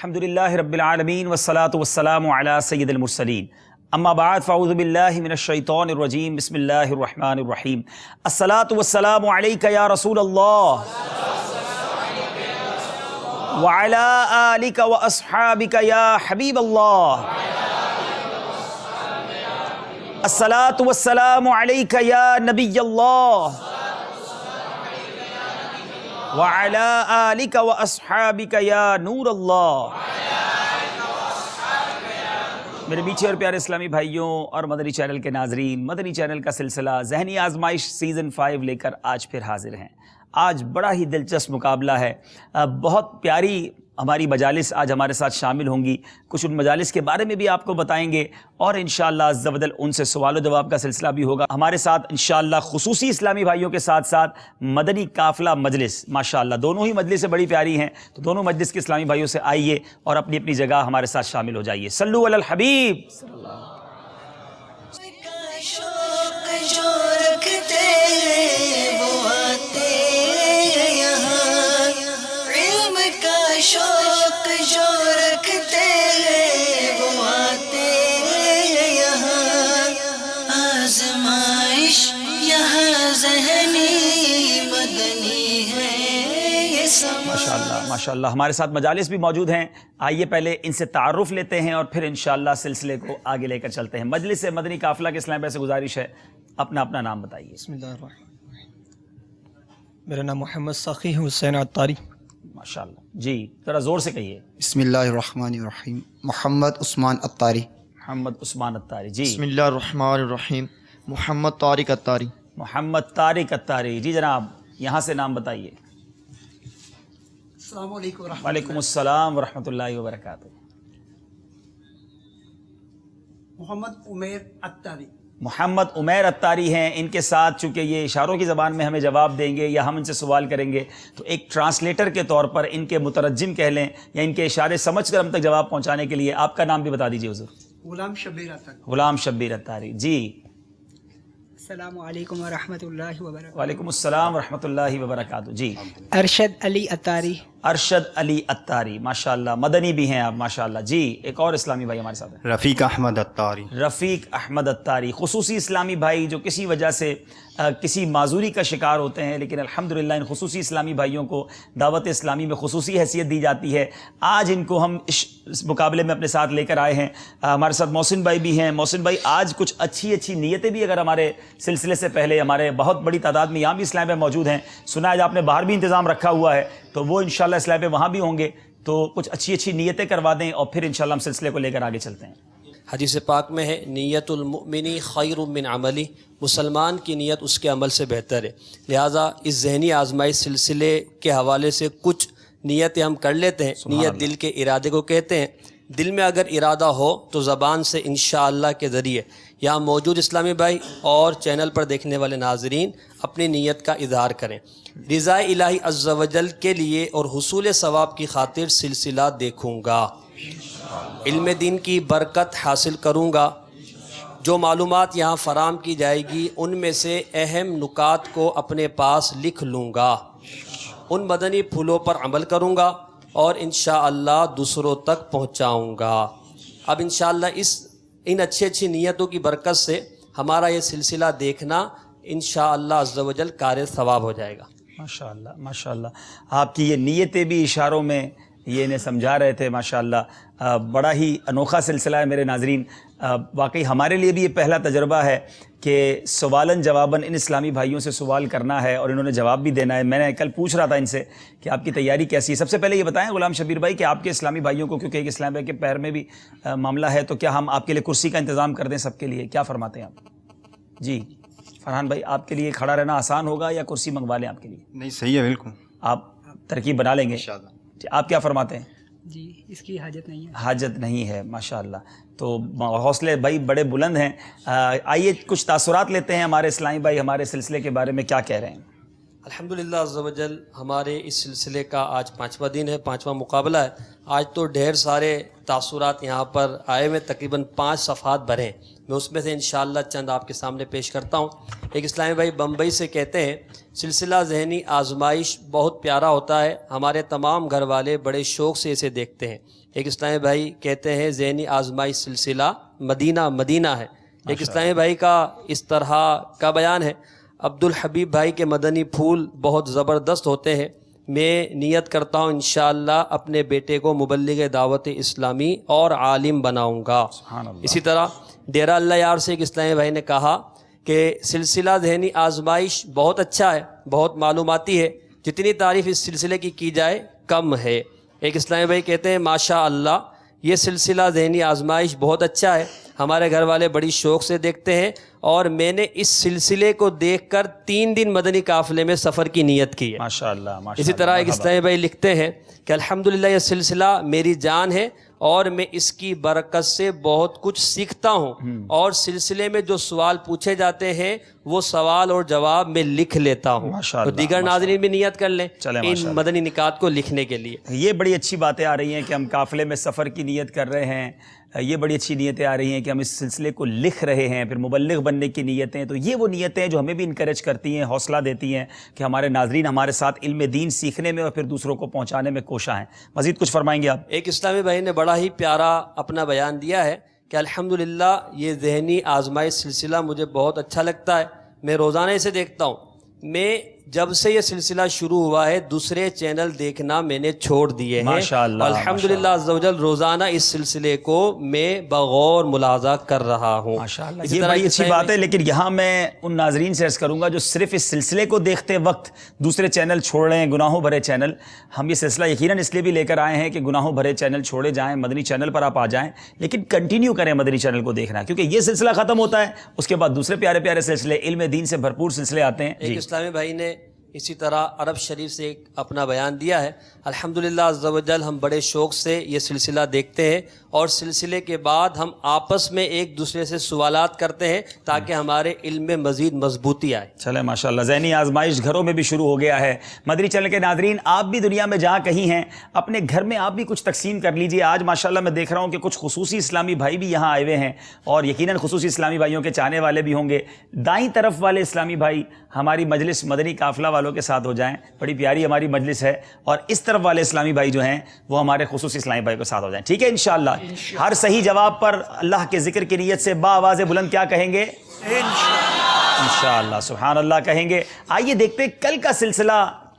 الحمدللہ رب العالمین والصلاة والسلام علی سید المرسلین اما بعد فاعوذ باللہ من الشیطان الرجیم بسم اللہ الرحمن الرحیم الصلاة والسلام علیک یا رسول اللہ وعلی آلک واصحابک یا حبیب اللہ الصلاة والسلام علیک یا نبی اللہ وعلى آلك وأصحابك یا نور اللہ۔ میرے میٹھے اور پیارے اسلامی بھائیوں اور مدنی چینل کے ناظرین، مدنی چینل کا سلسلہ ذہنی آزمائش سیزن 5 لے کر آج پھر حاضر ہیں۔ آج بڑا ہی دلچسپ مقابلہ ہے، بہت پیاری ہماری مجالس آج ہمارے ساتھ شامل ہوں گی، کچھ ان مجالس کے بارے میں بھی آپ کو بتائیں گے اور انشاءاللہ عز و جل ان سے سوال و جواب کا سلسلہ بھی ہوگا ہمارے ساتھ انشاءاللہ خصوصی اسلامی بھائیوں کے ساتھ ساتھ مدنی قافلہ مجلس، ماشاءاللہ دونوں ہی مجلس بڑی پیاری ہیں، تو دونوں مجلس کے اسلامی بھائیوں سے آئیے اور اپنی اپنی جگہ ہمارے ساتھ شامل ہو جائیے۔ صلو علی الحبیب صلی اللہ علیہ شوق جو رکھتے ہیں وہ آتے ہیں یہاں، آزمائش یہاں ذہنی مدنی ہے یہ سب۔ ماشاءاللہ ماشاءاللہ ہمارے ساتھ مجالس بھی موجود ہیں، آئیے پہلے ان سے تعارف لیتے ہیں اور پھر انشاءاللہ سلسلے کو آگے لے کر چلتے ہیں۔ مجلس مدنی قافلہ کے اسلام بھائی سے گزارش ہے اپنا نام بتائیے۔ بسم اللہ الرحمن الرحیم۔ میرا نام محمد ساقی حسین عطاری۔ ماشاءاللہ جی ذرا زور سے کہیے۔ بسم اللہ الرحمن الرحیم۔ محمد عثمان عطاری۔ محمد عثمان عطاری جی۔ بسم اللہ الرحمن الرحیم۔ محمد طارق عطاری۔ محمد طارق عطاری جی جناب، یہاں سے نام بتائیے۔ السلام علیکم ورحمۃ وعلیکم السلام ورحمۃ اللہ وبرکاتہ۔ محمد عمیر عطاری۔ محمد عمیر عطاری ہیں، ان کے ساتھ چونکہ یہ اشاروں کی زبان میں ہمیں جواب دیں گے یا ہم ان سے سوال کریں گے تو ایک ٹرانسلیٹر کے طور پر ان کے مترجم کہہ لیں یا ان کے اشارے سمجھ کر ہم تک جواب پہنچانے کے لیے آپ کا نام بھی بتا دیجیے حضور۔ غلام شبیر عطاری۔ غلام شبیر عطاری جی۔ السلام علیکم ورحمۃ اللہ وبرکاتہ۔ وعلیکم السلام ورحمۃ اللہ وبرکاتہ جی۔ ارشد علی عطاری۔ ارشد علی عطاری ماشاءاللہ، مدنی بھی ہیں آپ ماشاءاللہ جی۔ ایک اور اسلامی بھائی ہمارے ساتھ ہیں، رفیق احمد عطاری۔ رفیق احمد عطاری، خصوصی اسلامی بھائی جو کسی وجہ سے کسی معذوری کا شکار ہوتے ہیں، لیکن الحمدللہ ان خصوصی اسلامی بھائیوں کو دعوت اسلامی میں خصوصی حیثیت دی جاتی ہے۔ آج ان کو ہم اس مقابلے میں اپنے ساتھ لے کر آئے ہیں۔ ہمارے ساتھ محسن بھائی بھی ہیں۔ محسن بھائی آج کچھ اچھی نیتیں بھی اگر ہمارے سلسلے سے پہلے ہمارے بہت بڑی تعداد میں یہاں بھی اسلام میں موجود ہیں، سنا ہے آپ نے باہر بھی انتظام رکھا ہوا ہے، تو وہ انشاءاللہ اسلام پہ وہاں بھی ہوں گے، تو کچھ اچھی نیتیں کروا دیں اور پھر انشاءاللہ ہم سلسلے کو لے کر آگے چلتے ہیں۔ حدیث پاک میں ہے نیت المؤمنی خیر من عملی، مسلمان کی نیت اس کے عمل سے بہتر ہے، لہٰذا اس ذہنی آزمائش سلسلے کے حوالے سے کچھ نیتیں ہم کر لیتے ہیں۔ نیت دل کے ارادے کو کہتے ہیں، دل میں اگر ارادہ ہو تو زبان سے انشاءاللہ کے ذریعے یہاں موجود اسلامی بھائی اور چینل پر دیکھنے والے ناظرین اپنی نیت کا اظہار کریں۔ رضا الہی عز و جل کے لیے اور حصول ثواب کی خاطر سلسلہ دیکھوں گا، علم دین کی برکت حاصل کروں گا، جو معلومات یہاں فراہم کی جائے گی ان میں سے اہم نکات کو اپنے پاس لکھ لوں گا، ان مدنی پھولوں پر عمل کروں گا اور انشاءاللہ دوسروں تک پہنچاؤں گا۔ اب انشاءاللہ ان اچھی نیتوں کی برکت سے ہمارا یہ سلسلہ دیکھنا انشاءاللہ عز و جل کار ثواب ہو جائے گا۔ ماشاءاللہ ماشاءاللہ، آپ کی یہ نیتیں بھی اشاروں میں یہ انہیں سمجھا رہے تھے ماشاءاللہ۔ بڑا ہی انوکھا سلسلہ ہے میرے ناظرین، واقعی ہمارے لیے بھی یہ پہلا تجربہ ہے کہ سوالن جواباً ان اسلامی بھائیوں سے سوال کرنا ہے اور انہوں نے جواب بھی دینا ہے۔ میں نے کل پوچھ رہا تھا ان سے کہ آپ کی تیاری کیسی ہے۔ سب سے پہلے یہ بتائیں غلام شبیر بھائی کہ آپ کے اسلامی بھائیوں کو، کیونکہ ایک اسلام بھائی کے پیر میں بھی معاملہ ہے، تو کیا ہم آپ کے لیے کرسی کا انتظام کر دیں سب کے لیے؟ کیا فرماتے ہیں آپ؟ جی فرحان بھائی، آپ کے لیے کھڑا رہنا آسان ہوگا یا کرسی منگوا لیں آپ کے لیے؟ نہیں صحیح ہے، بالکل آپ ترکیب بنا لیں گے۔ انشاءاللہ۔ آپ کیا فرماتے ہیں؟ جی اس کی حاجت نہیں ہے. حاجت نہیں ہے. ماشاءاللہ. تو حوصلے بھائی بڑے بلند ہیں. آئیے کچھ تاثرات لیتے ہیں ہمارے اسلامی بھائی ہمارے سلسلے کے بارے میں کیا کہہ رہے ہیں. الحمدللہ عز و جل ہمارے اس سلسلے کا آج 5واں دن ہے, 5واں مقابلہ ہے. آج تو ڈھیر سارے تاثرات یہاں پر آئے ہوئے, تقریباً 5 صفحات بھرے ہیں. میں اس میں سے انشاءاللہ چند آپ کے سامنے پیش کرتا ہوں. ایک اسلامی بھائی بمبئی سے کہتے ہیں سلسلہ ذہنی آزمائش بہت پیارا ہوتا ہے, ہمارے تمام گھر والے بڑے شوق سے اسے دیکھتے ہیں. ایک اسلامی بھائی کہتے ہیں ذہنی آزمائش سلسلہ مدینہ مدینہ ہے. ایک اسلامی بھائی کا اس طرح کا بیان ہے عبد الحبیب بھائی کے مدنی پھول بہت زبردست ہوتے ہیں, میں نیت کرتا ہوں انشاءاللہ اپنے بیٹے کو مبلغ دعوت اسلامی اور عالم بناؤں گا. اسی طرح ڈیرہ اللہ یار سے ایک اسلامی بھائی نے کہا کہ سلسلہ ذہنی آزمائش بہت اچھا ہے, بہت معلوماتی ہے, جتنی تعریف اس سلسلے کی جائے کم ہے. ایک اسلامی بھائی کہتے ہیں ماشاء اللہ یہ سلسلہ ذہنی آزمائش بہت اچھا ہے, ہمارے گھر والے بڑی شوق سے دیکھتے ہیں, اور میں نے اس سلسلے کو دیکھ کر 3 دن مدنی قافلے میں سفر کی نیت کی ہے. ماشاءاللہ. اسی طرح ایک اسلامی بھائی لکھتے ہیں کہ الحمدللہ یہ سلسلہ میری جان ہے اور میں اس کی برکت سے بہت کچھ سیکھتا ہوں, اور سلسلے میں جو سوال پوچھے جاتے ہیں وہ سوال اور جواب میں لکھ لیتا ہوں. تو دیگر ناظرین بھی نیت کر لیں ان مدنی نکات کو لکھنے کے لیے. یہ بڑی اچھی باتیں آ رہی ہیں کہ ہم قافلے میں سفر کی نیت کر رہے ہیں, یہ بڑی اچھی نیتیں آ رہی ہیں کہ ہم اس سلسلے کو لکھ رہے ہیں, پھر مبلغ بننے کی نیتیں. تو یہ وہ نیتیں ہیں جو ہمیں بھی انکریج کرتی ہیں, حوصلہ دیتی ہیں کہ ہمارے ناظرین ہمارے ساتھ علم دین سیکھنے میں اور پھر دوسروں کو پہنچانے میں کوشاں ہیں. مزید کچھ فرمائیں گے آپ؟ ایک اسلامی بھائی نے بڑا ہی پیارا اپنا بیان دیا ہے کہ الحمدللہ یہ ذہنی آزمائش سلسلہ مجھے بہت اچھا لگتا ہے, میں روزانہ اسے دیکھتا ہوں. میں جب سے یہ سلسلہ شروع ہوا ہے دوسرے چینل دیکھنا میں نے چھوڑ دیے ہیں. ماشاءاللہ. الحمدللہ عز و جل روزانہ اس سلسلے کو میں بغور ملاحظہ کر رہا ہوں. ماشاءاللہ. یہ بڑی اچھی بات ہے, لیکن یہاں میں ان ناظرین سے عرض کروں گا جو صرف اس سلسلے کو دیکھتے وقت دوسرے چینل چھوڑ رہے ہیں, گناہوں بھرے چینل. ہم یہ سلسلہ یقیناً اس لیے بھی لے کر آئے ہیں کہ گناہوں بھرے چینل چھوڑے جائیں, مدنی چینل پر آپ آ جائیں, لیکن کنٹینیو کریں مدنی چینل کو دیکھنا, کیونکہ یہ سلسلہ ختم ہوتا ہے اس کے بعد دوسرے پیارے پیارے سلسلے علم دین سے بھرپور سلسلے آتے ہیں. ایک اسلامی بھائی نے اسی طرح عرب شریف سے ایک اپنا بیان دیا ہے الحمدللہ عز و جل ہم بڑے شوق سے یہ سلسلہ دیکھتے ہیں, اور سلسلے کے بعد ہم آپس میں ایک دوسرے سے سوالات کرتے ہیں تاکہ ہمارے علم میں مزید مضبوطی آئے. چلے ماشاءاللہ. ذہنی آزمائش گھروں میں بھی شروع ہو گیا ہے. مدنی چینل کے ناظرین آپ بھی دنیا میں جہاں کہیں ہیں اپنے گھر میں آپ بھی کچھ تقسیم کر لیجئے. آج ماشاءاللہ میں دیکھ رہا ہوں کہ کچھ خصوصی اسلامی بھائی بھی یہاں آئے ہوئے ہیں, اور یقیناً خصوصی اسلامی بھائیوں کے چاہنے والے بھی ہوں گے. دائیں طرف والے اسلامی بھائی ہماری مجلس مدنی قافلہ والوں کے ساتھ ہو جائیں, بڑی پیاری ہماری مجلس ہے, اور اس طرف والے اسلامی بھائی جو ہیں وہ ہمارے خصوصی اسلامی بھائی کے ساتھ ہو جائیں. ٹھیک ہے انشاءاللہ. ہر صحیح جواب پر اللہ کے ذکر کی نیت سے بآواز بلند کیا کہیں گے؟ انشاءاللہ. سبحان اللہ کہیں گے. آئیے دیکھتے ہیں کل کا سلسلہ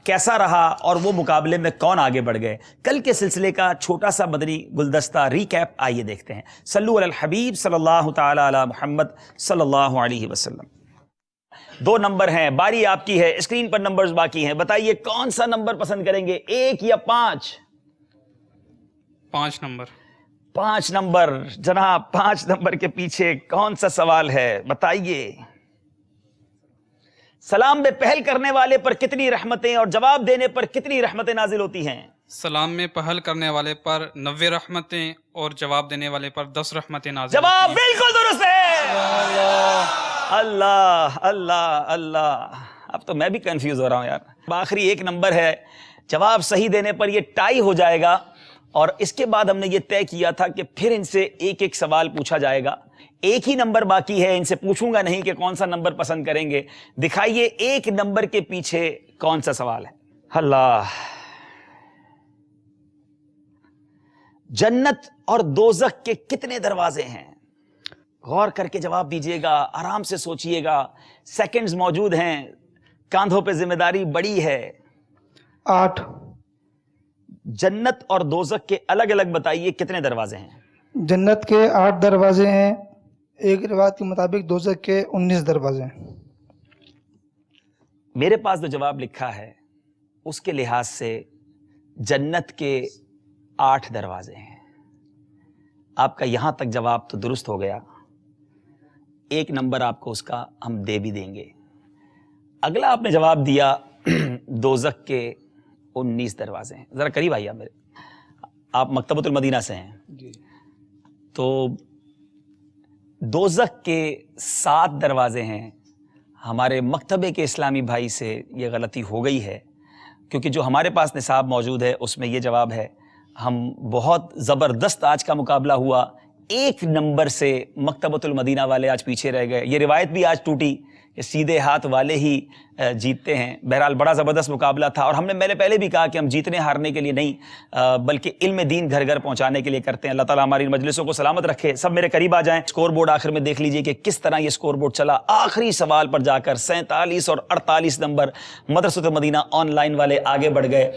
کیسا رہا اور وہ مقابلے میں کون آگے بڑھ گئے. کل کے سلسلے کا چھوٹا سا مدنی گلدستہ ریکیپ آئیے دیکھتے ہیں. صلو علی الحبیب صلی اللہ تعالی علی محمد صلی اللہ علیہ وسلم. 2 نمبر ہیں, باری آپ کی ہے, اسکرین پر نمبرز باقی ہیں. بتائیے کون سا نمبر پسند کریں گے, 1 یا 5؟ 5 نمبر. 5 نمبر. جناب 5 نمبر کے پیچھے کون سا سوال ہے بتائیے. سلام میں پہل کرنے والے پر کتنی رحمتیں اور جواب دینے پر کتنی رحمتیں نازل ہوتی ہیں؟ سلام میں پہل کرنے والے پر 90 رحمتیں اور جواب دینے والے پر 10 رحمتیں نازل جواب ہوتی ہیں. بالکل درست ہے. اللہ اللہ اللہ. اب تو میں بھی کنفیوز ہو رہا ہوں یار. آخری 1 نمبر ہے, جواب صحیح دینے پر یہ ٹائی ہو جائے گا, اور اس کے بعد ہم نے یہ طے کیا تھا کہ پھر ان سے ایک ایک سوال پوچھا جائے گا. 1 ہی نمبر باقی ہے, ان سے پوچھوں گا نہیں کہ کون سا نمبر پسند کریں گے. دکھائیے 1 نمبر کے پیچھے کون سا سوال ہے. اللہ. جنت اور دوزخ کے کتنے دروازے ہیں؟ غور کر کے جواب دیجیے گا, آرام سے سوچئے گا. سیکنڈز موجود ہیں, کاندھوں پہ ذمہ داری بڑی ہے. 8. جنت اور دوزخ کے الگ الگ بتائیے کتنے دروازے ہیں؟ جنت کے 8 دروازے ہیں, ایک روایت کے مطابق دوزخ کے 19 دروازے ہیں. میرے پاس جو جواب لکھا ہے اس کے لحاظ سے جنت کے 8 دروازے ہیں. آپ کا یہاں تک جواب تو درست ہو گیا, 1 نمبر آپ کو اس کا ہم دے بھی دیں گے. اگلا آپ نے جواب دیا دوزخ کے 19 دروازے ہیں. ذرا قریب آئیے میرے. آپ مکتبۃ المدینہ سے ہیں، تو دوزخ کے 7 دروازے ہیں. ہمارے مکتبے کے اسلامی بھائی سے یہ غلطی ہو گئی ہے، کیونکہ جو ہمارے پاس نصاب موجود ہے اس میں یہ جواب ہے. ہم بہت زبردست آج کا مقابلہ ہوا، 1 نمبر سے مکتبۃ المدینہ والے آج پیچھے رہ گئے. یہ روایت بھی آج ٹوٹی کہ سیدھے ہاتھ والے ہی جیتتے ہیں. بہرحال بڑا زبردست مقابلہ تھا، اور میں نے پہلے بھی کہا کہ ہم جیتنے ہارنے کے لیے نہیں بلکہ علم دین گھر گھر پہنچانے کے لیے کرتے ہیں. اللہ تعالیٰ ہماری مجلسوں کو سلامت رکھے. سب میرے قریب آ جائیں. سکور بورڈ آخر میں دیکھ لیجئے کہ کس طرح یہ سکور بورڈ چلا. آخری سوال پر جا کر 47 اور 48 نمبر مدرسۃ المدینہ آن لائن والے آگے بڑھ گئے.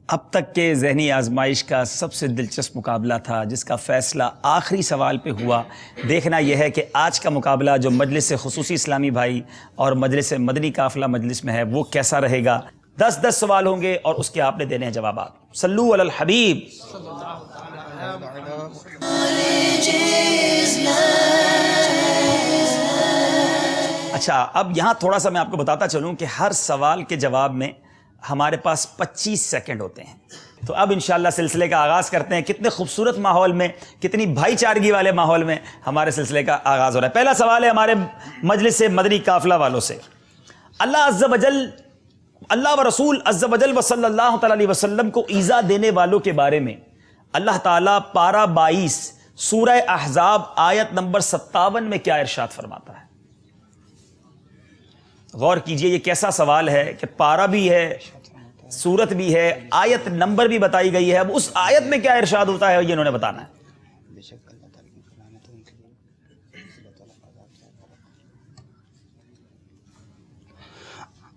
اب تک کے ذہنی آزمائش کا سب سے دلچسپ مقابلہ تھا، جس کا فیصلہ آخری سوال پہ ہوا. دیکھنا یہ ہے کہ آج کا مقابلہ جو مجلس خصوصی اسلامی بھائی اور مجلس مدنی قافلہ مجلس میں ہے وہ کیسا رہے گا. 10 سوال ہوں گے اور اس کے آپ نے دینے ہیں جوابات. صلو علی الحبیب. اچھا، اب یہاں تھوڑا سا میں آپ کو بتاتا چلوں کہ ہر سوال کے جواب میں ہمارے پاس 25 سیکنڈ ہوتے ہیں. تو اب انشاءاللہ سلسلے کا آغاز کرتے ہیں. کتنے خوبصورت ماحول میں، کتنی بھائی چارگی والے ماحول میں ہمارے سلسلے کا آغاز ہو رہا ہے. پہلا سوال ہے ہمارے مجلس مدنی قافلہ والوں سے. اللہ عز و جل، اللہ و رسول عز و جل و صلی اللہ تعالی علیہ وسلم کو ایذا دینے والوں کے بارے میں اللہ تعالیٰ پارہ 22 سورہ احزاب آیت نمبر 57 میں کیا ارشاد فرماتا ہے؟ غور کیجئے، یہ کیسا سوال ہے کہ پارہ بھی ہے، سورت بھی ہے، آیت نمبر بھی بتائی گئی ہے. اب اس آیت میں کیا ارشاد ہوتا ہے یہ انہوں نے بتانا ہے.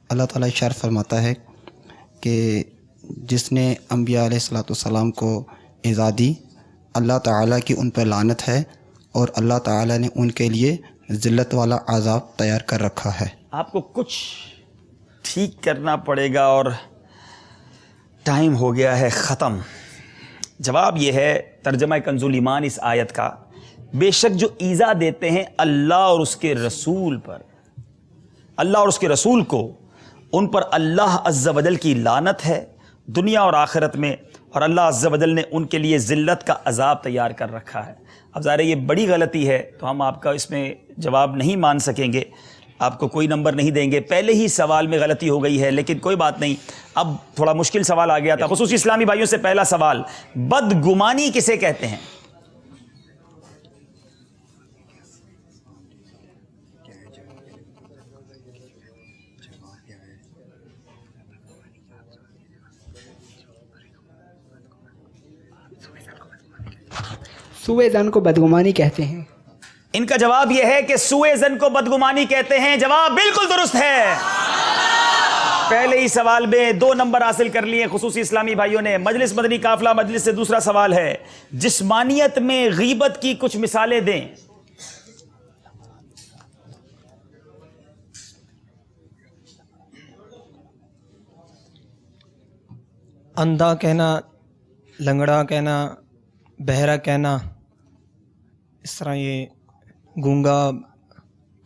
اللہ تعالیٰ ارشاد فرماتا ہے کہ جس نے انبیاء علیہ الصلوۃ والسلام کو ایذا دی، اللہ تعالیٰ کی ان پر لعنت ہے، اور اللہ تعالیٰ نے ان کے لیے ذلت والا عذاب تیار کر رکھا ہے. آپ کو کچھ ٹھیک کرنا پڑے گا اور ٹائم ہو گیا ہے ختم. جواب یہ ہے ترجمہ کنز الایمان اس آیت کا، بے شک جو ایذا دیتے ہیں اللہ اور اس کے رسول پر، اللہ اور اس کے رسول کو، ان پر اللہ عز و جل کی لعنت ہے دنیا اور آخرت میں، اور اللہ عز و جل نے ان کے لیے ذلت کا عذاب تیار کر رکھا ہے. اب ظاہر ہے یہ بڑی غلطی ہے، تو ہم آپ کا اس میں جواب نہیں مان سکیں گے، آپ کو کوئی نمبر نہیں دیں گے. پہلے ہی سوال میں غلطی ہو گئی ہے، لیکن کوئی بات نہیں. اب تھوڑا مشکل سوال آ گیا تھا. خصوصی اسلامی بھائیوں سے پہلا سوال، بدگمانی کسے کہتے ہیں؟ سوء ظن کو بدگمانی کہتے ہیں. ان کا جواب یہ ہے کہ سوء ظن کو بدگمانی کہتے ہیں. جواب بالکل درست ہے. پہلے ہی سوال میں 2 نمبر حاصل کر لیے خصوصی اسلامی بھائیوں نے. مجلس مدنی قافلہ مجلس سے دوسرا سوال ہے، جسمانیت میں غیبت کی کچھ مثالیں دیں. اندھا کہنا، لنگڑا کہنا، بہرا کہنا، اس طرح یہ گونگا،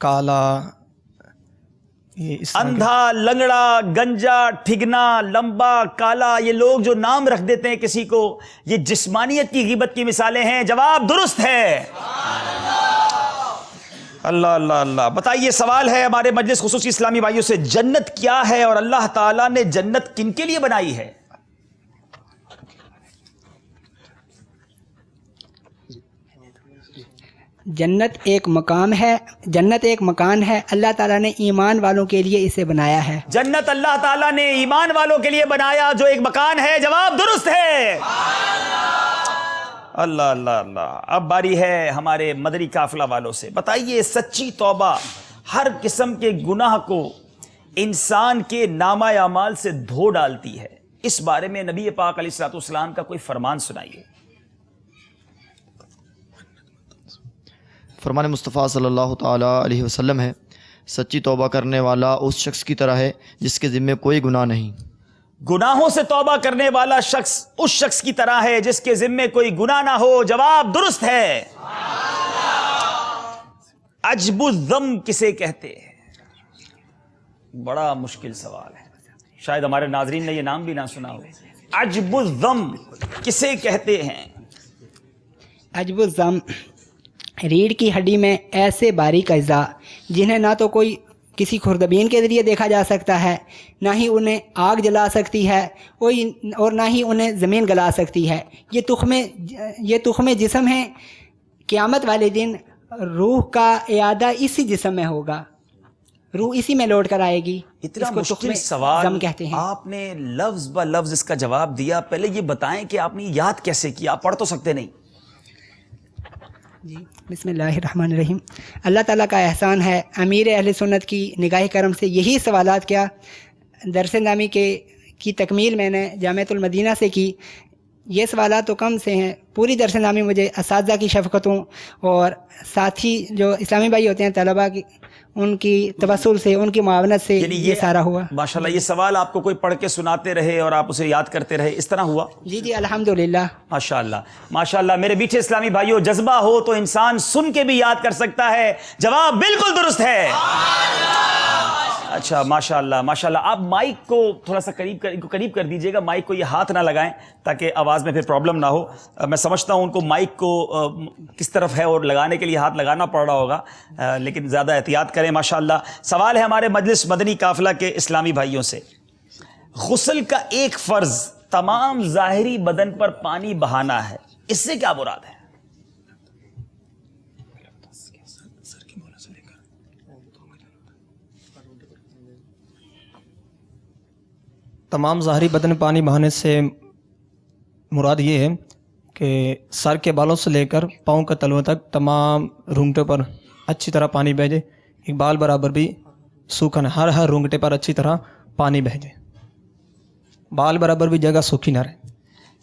کالا، یہ اس طرح اندھا، لنگڑا، گنجا، ٹھگنا، لمبا، کالا، یہ لوگ جو نام رکھ دیتے ہیں کسی کو، یہ جسمانیت کی غیبت کی مثالیں ہیں. جواب درست ہے. اللہ اللہ اللہ. بتائیے، سوال ہے ہمارے مجلس خصوصی اسلامی بھائیوں سے، جنت کیا ہے اور اللہ تعالیٰ نے جنت کن کے لیے بنائی ہے؟ جنت ایک مقام ہے، جنت ایک مکان ہے، اللہ تعالیٰ نے ایمان والوں کے لیے اسے بنایا ہے. جنت اللہ تعالیٰ نے ایمان والوں کے لیے بنایا جو ایک مکان ہے. جواب درست ہے. اللہ اللہ اللہ. اب باری ہے ہمارے مدنی قافلہ والوں سے. بتائیے، سچی توبہ ہر قسم کے گناہ کو انسان کے نامہ اعمال سے دھو ڈالتی ہے. اس بارے میں نبی پاک علیہ الصلوۃ والسلام کا کوئی فرمان سنائیے. فرمان مصطفیٰ صلی اللہ تعالیٰ علیہ وسلم ہے، سچی توبہ کرنے والا اس شخص کی طرح ہے جس کے ذمے کوئی گناہ نہیں. گناہوں سے توبہ کرنے والا شخص اس شخص کی طرح ہے جس کے ذمے کوئی گناہ نہ ہو. جواب درست ہے. عجب الذم کسے کہتے ہیں؟ بڑا مشکل سوال ہے، شاید ہمارے ناظرین نے یہ نام بھی نہ سنا ہو. عجب الضم کسے کہتے ہیں؟ عجب الضم ریڑھ کی ہڈی میں ایسے باریک اجزاء جنہیں نہ تو کوئی کسی خوردبین کے ذریعے دیکھا جا سکتا ہے، نہ ہی انہیں آگ جلا سکتی ہے اور نہ ہی انہیں زمین گلا سکتی ہے. یہ تخمے جسم ہیں. قیامت والے دن روح کا اعادہ اسی جسم میں ہوگا، روح اسی میں لوٹ کر آئے گی. اتنا اس کو مشکل تخمے سوال ضم کہتے ہیں. آپ نے لفظ بہ لفظ اس کا جواب دیا. پہلے یہ بتائیں کہ آپ نے یاد کیسے کیا؟ آپ پڑھ تو سکتے نہیں. جی بسم اللہ الرحمن الرحیم. اللہ تعالیٰ کا احسان ہے، امیر اہل سنت کی نگاہ کرم سے یہی سوالات کیا درس نامی کی تکمیل میں نے جامعۃ المدینہ سے کی. یہ سوالات تو کم سے ہیں، پوری درس نامی مجھے اساتذہ کی شفقتوں اور ساتھی جو اسلامی بھائی ہوتے ہیں طلباء کی، ان کی توسل سے، ان کی معاونت سے یعنی یہ سارا ہوا. ماشاءاللہ یہ سوال آپ کو کوئی پڑھ کے سناتے رہے اور آپ اسے یاد کرتے رہے، اس طرح ہوا؟ جی جی الحمدللہ. ماشاءاللہ ماشاءاللہ. میرے میٹھے اسلامی بھائیوں، جذبہ ہو تو انسان سن کے بھی یاد کر سکتا ہے. جواب بالکل درست ہے. اچھا ماشاءاللہ ماشاءاللہ. آپ مائک کو تھوڑا سا قریب کر دیجئے گا. مائک کو یہ ہاتھ نہ لگائیں تاکہ آواز میں پھر پرابلم نہ ہو. میں سمجھتا ہوں ان کو مائک کو کس طرف ہے اور لگانے کے لیے ہاتھ لگانا پڑ رہا ہوگا، لیکن زیادہ احتیاط کریں. ماشاءاللہ. سوال ہے ہمارے مجلس مدنی قافلہ کے اسلامی بھائیوں سے. غسل کا ایک فرض تمام ظاہری بدن پر پانی بہانا ہے، اس سے کیا مراد ہے؟ تمام ظاہری بدن پانی بہانے سے مراد یہ ہے کہ سر کے بالوں سے لے کر پاؤں کے تلووں تک تمام رونگٹے پر اچھی طرح پانی بہہ جائے. ایک بال برابر بھی سوکھا نہ، ہر رونگٹے پر اچھی طرح پانی بہہ جائے، بال برابر بھی جگہ سوکھی نہ رہے.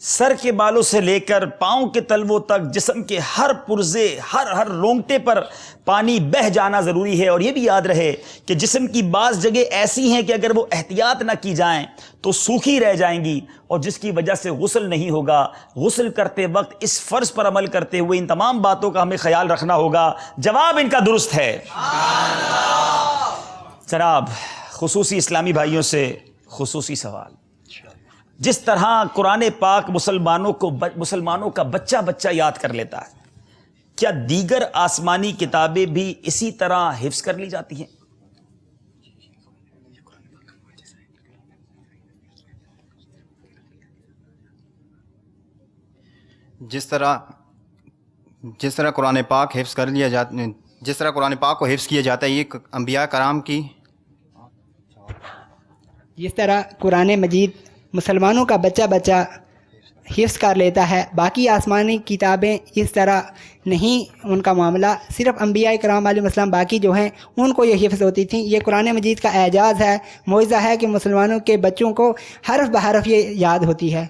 سر کے بالوں سے لے کر پاؤں کے تلووں تک جسم کے ہر پرزے، ہر رونگٹے پر پانی بہہ جانا ضروری ہے. اور یہ بھی یاد رہے کہ جسم کی بعض جگہ ایسی ہیں کہ اگر وہ احتیاط نہ کی جائیں تو سوکھی رہ جائیں گی، اور جس کی وجہ سے غسل نہیں ہوگا. غسل کرتے وقت اس فرض پر عمل کرتے ہوئے ان تمام باتوں کا ہمیں خیال رکھنا ہوگا. جواب ان کا درست ہے. جناب خصوصی اسلامی بھائیوں سے خصوصی سوال. جس طرح قرآن پاک مسلمانوں کا بچہ بچہ یاد کر لیتا ہے، کیا دیگر آسمانی کتابیں بھی اسی طرح حفظ کر لی جاتی ہیں؟ جس طرح قرآن پاک حفظ کر لیا جاتا، جس طرح قرآن پاک کو حفظ کیا جاتا ہے، یہ انبیاء کرام کی جس طرح قرآن مجید مسلمانوں کا بچہ بچہ حفظ کر لیتا ہے، باقی آسمانی کتابیں اس طرح نہیں. ان کا معاملہ صرف انبیاء کرام علیہ السلام باقی جو ہیں ان کو یہ حفظ ہوتی تھیں. یہ قرآن مجید کا اعجاز ہے، معجزہ ہے کہ مسلمانوں کے بچوں کو حرف بحرف یہ یاد ہوتی ہے.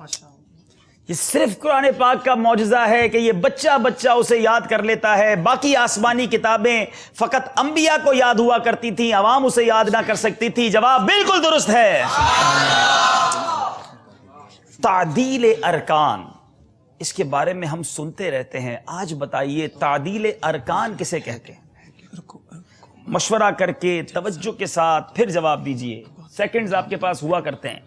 یہ صرف قرآن پاک کا معجزہ ہے کہ یہ بچہ بچہ اسے یاد کر لیتا ہے. باقی آسمانی کتابیں فقط انبیاء کو یاد ہوا کرتی تھیں، عوام اسے یاد نہ کر سکتی تھی. جواب بالکل درست ہے. تعدیل ارکان، اس کے بارے میں ہم سنتے رہتے ہیں. آج بتائیے تعدیل ارکان کسے کہتے ہیں؟ مشورہ کر کے توجہ کے ساتھ پھر جواب دیجئے، سیکنڈز آپ کے پاس ہوا کرتے ہیں.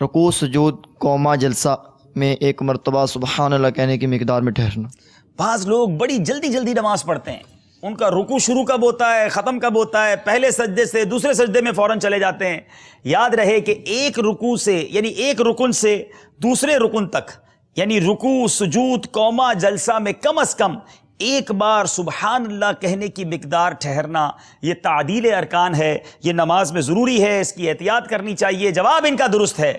رکوع سجود قوما جلسہ میں ایک مرتبہ سبحان اللہ کہنے کی مقدار میں ٹھہرنا. بعض لوگ بڑی جلدی نماز پڑھتے ہیں، ان کا رکوع شروع کب ہوتا ہے، ختم کب ہوتا ہے، پہلے سجدے سے دوسرے سجدے میں فوراً چلے جاتے ہیں. یاد رہے کہ ایک رکوع سے یعنی ایک رکن سے دوسرے رکن تک، یعنی رکوع سجود قوما جلسہ میں کم از کم ایک بار سبحان اللہ کہنے کی مقدار ٹھہرنا، یہ تعدیل ارکان ہے. یہ نماز میں ضروری ہے، اس کی احتیاط کرنی چاہیے. جواب ان کا درست ہے.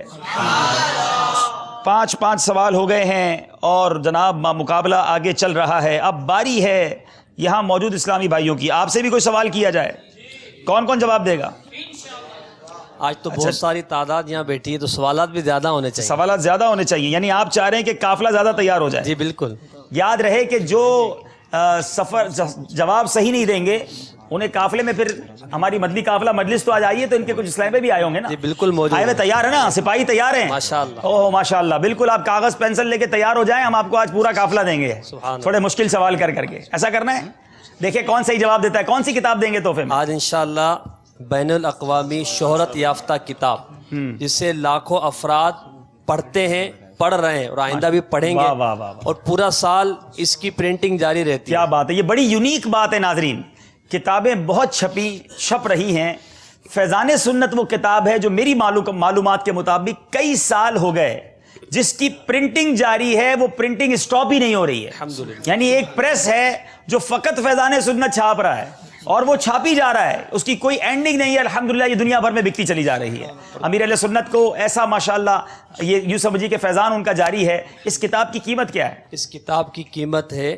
5 سوال ہو گئے ہیں اور جناب مقابلہ آگے چل رہا ہے. اب باری ہے یہاں موجود اسلامی بھائیوں کی. آپ سے بھی کوئی سوال کیا جائے، کون جواب دے گا؟ آج تو بہت ساری تعداد یہاں بیٹھی ہے تو سوالات بھی زیادہ ہونے چاہیے. سوالات زیادہ ہونے چاہیے، یعنی آپ چاہ رہے ہیں کہ قافلہ زیادہ تیار ہو جائے. جی بالکل. یاد رہے کہ جو جواب صحیح نہیں دیں گے انہیں قافلے میں پھر ہماری مدنی قافلہ مجلس تو آج آئیے تو ان کے کچھ اسلام میں بھی آئے ہوں گے نا. جی بالکل موجود آئے ہوئے تیار ہیں نا، سپاہی تیار ہیں ماشاءاللہ. اوہ ماشاءاللہ. بالکل آپ کاغذ پینسل لے کے تیار ہو جائیں، ہم آپ کو آج پورا قافلہ دیں گے تھوڑے مشکل سوال کر کے. ایسا کرنا ہے. دیکھیں کون صحیح جواب دیتا ہے. کون سی کتاب دیں گے تحفے میں؟ آج انشاءاللہ بین الاقوامی شہرت یافتہ کتاب جسے لاکھوں افراد پڑھتے ہیں، پڑھ رہے ہیں اور آئندہ بھی پڑھیں گے، اور پورا سال اس کی پرنٹنگ جاری رہتی ہے. کیا بات ہے، یہ بڑی یونیک بات ہے ناظرین. کتابیں بہت چھپ رہی ہیں. فیضان سنت وہ کتاب ہے جو میری معلومات کے مطابق کئی سال ہو گئے جس کی پرنٹنگ جاری ہے، وہ پرنٹنگ سٹاپ ہی نہیں ہو رہی ہے. یعنی ایک پریس ہے جو فقط فیضان سنت چھاپ رہا ہے اور وہ چھاپی جا رہا ہے، اس کی کوئی اینڈنگ نہیں ہے. الحمدللہ یہ دنیا بھر میں بکتی چلی جا رہی ہے. امیر اہل سنت کو ایسا ماشاءاللہ یہ یوں سمجھیے کہ فیضان ان کا جاری ہے. اس کتاب کی قیمت کیا ہے؟ اس کتاب کی قیمت ہے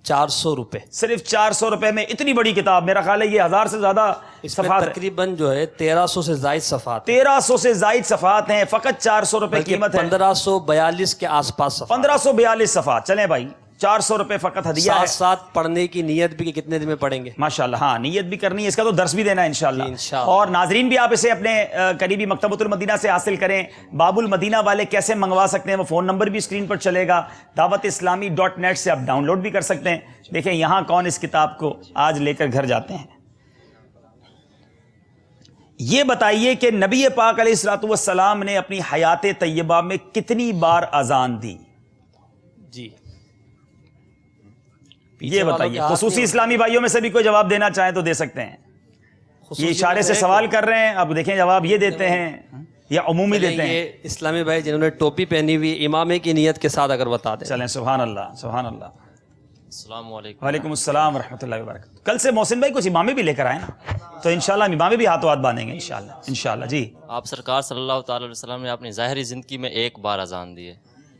400 روپے. صرف 400 روپے میں اتنی بڑی کتاب. میرا خیال ہے یہ 1000 سے زیادہ صفحات، تقریباً جو ہے 1300 سے زائد صفحات. 1300 سے زائد صفحات ہیں، فقط 400 روپے قیمت ہے. 1542 کے آس پاس صفحات. 1542 صفحات. چلیں بھائی 400 روپے فقط ہدیہ ہے. ساتھ ساتھ پڑھنے کی نیت بھی کہ کتنے دن میں پڑھیں گے. ماشاءاللہ ہاں، نیت بھی کرنی ہے، اس کا تو درس بھی دینا ہے انشاءاللہ. اور ناظرین بھی آپ اسے اپنے قریبی مکتبۃ المدینہ سے حاصل کریں. باب المدینہ والے کیسے منگوا سکتے ہیں؟ وہ فون نمبر بھی اسکرین پر چلے گا. dawat-islami.net سے آپ ڈاؤن لوڈ بھی کر سکتے ہیں. دیکھیں یہاں کون اس کتاب کو آج لے کر گھر جاتے ہیں. یہ بتائیے کہ نبی پاک علیہ الصلوۃ والسلام نے اپنی حیات طیبہ میں کتنی بار اذان دی؟ جی یہ بتائیے. خصوصی اسلامی بھائیوں میں سے بھی کوئی جواب دینا چاہیں تو دے سکتے ہیں. یہ اشارے سے سوال کر رہے ہیں، اب دیکھیں جواب یہ دیتے ہیں یا عمومی دیتے ہیں. یہ اسلامی بھائی جنہوں نے ٹوپی پہنی ہوئی امامے کی نیت کے ساتھ اگر بتا دیں. چلیں سبحان اللہ سبحان اللہ. السلام علیکم. وعلیکم السلام ورحمۃ اللہ وبرکاتہ. کل سے محسن بھائی کچھ امامے بھی لے کر آئے نا، تو انشاءاللہ امامے بھی ہاتھوں ہاتھ باندھیں گے انشاءاللہ. جی آپ سرکار صلی اللہ تعالی علیہ وسلم نے اپنی ظاہری زندگی میں ایک بار اذان دی ہے.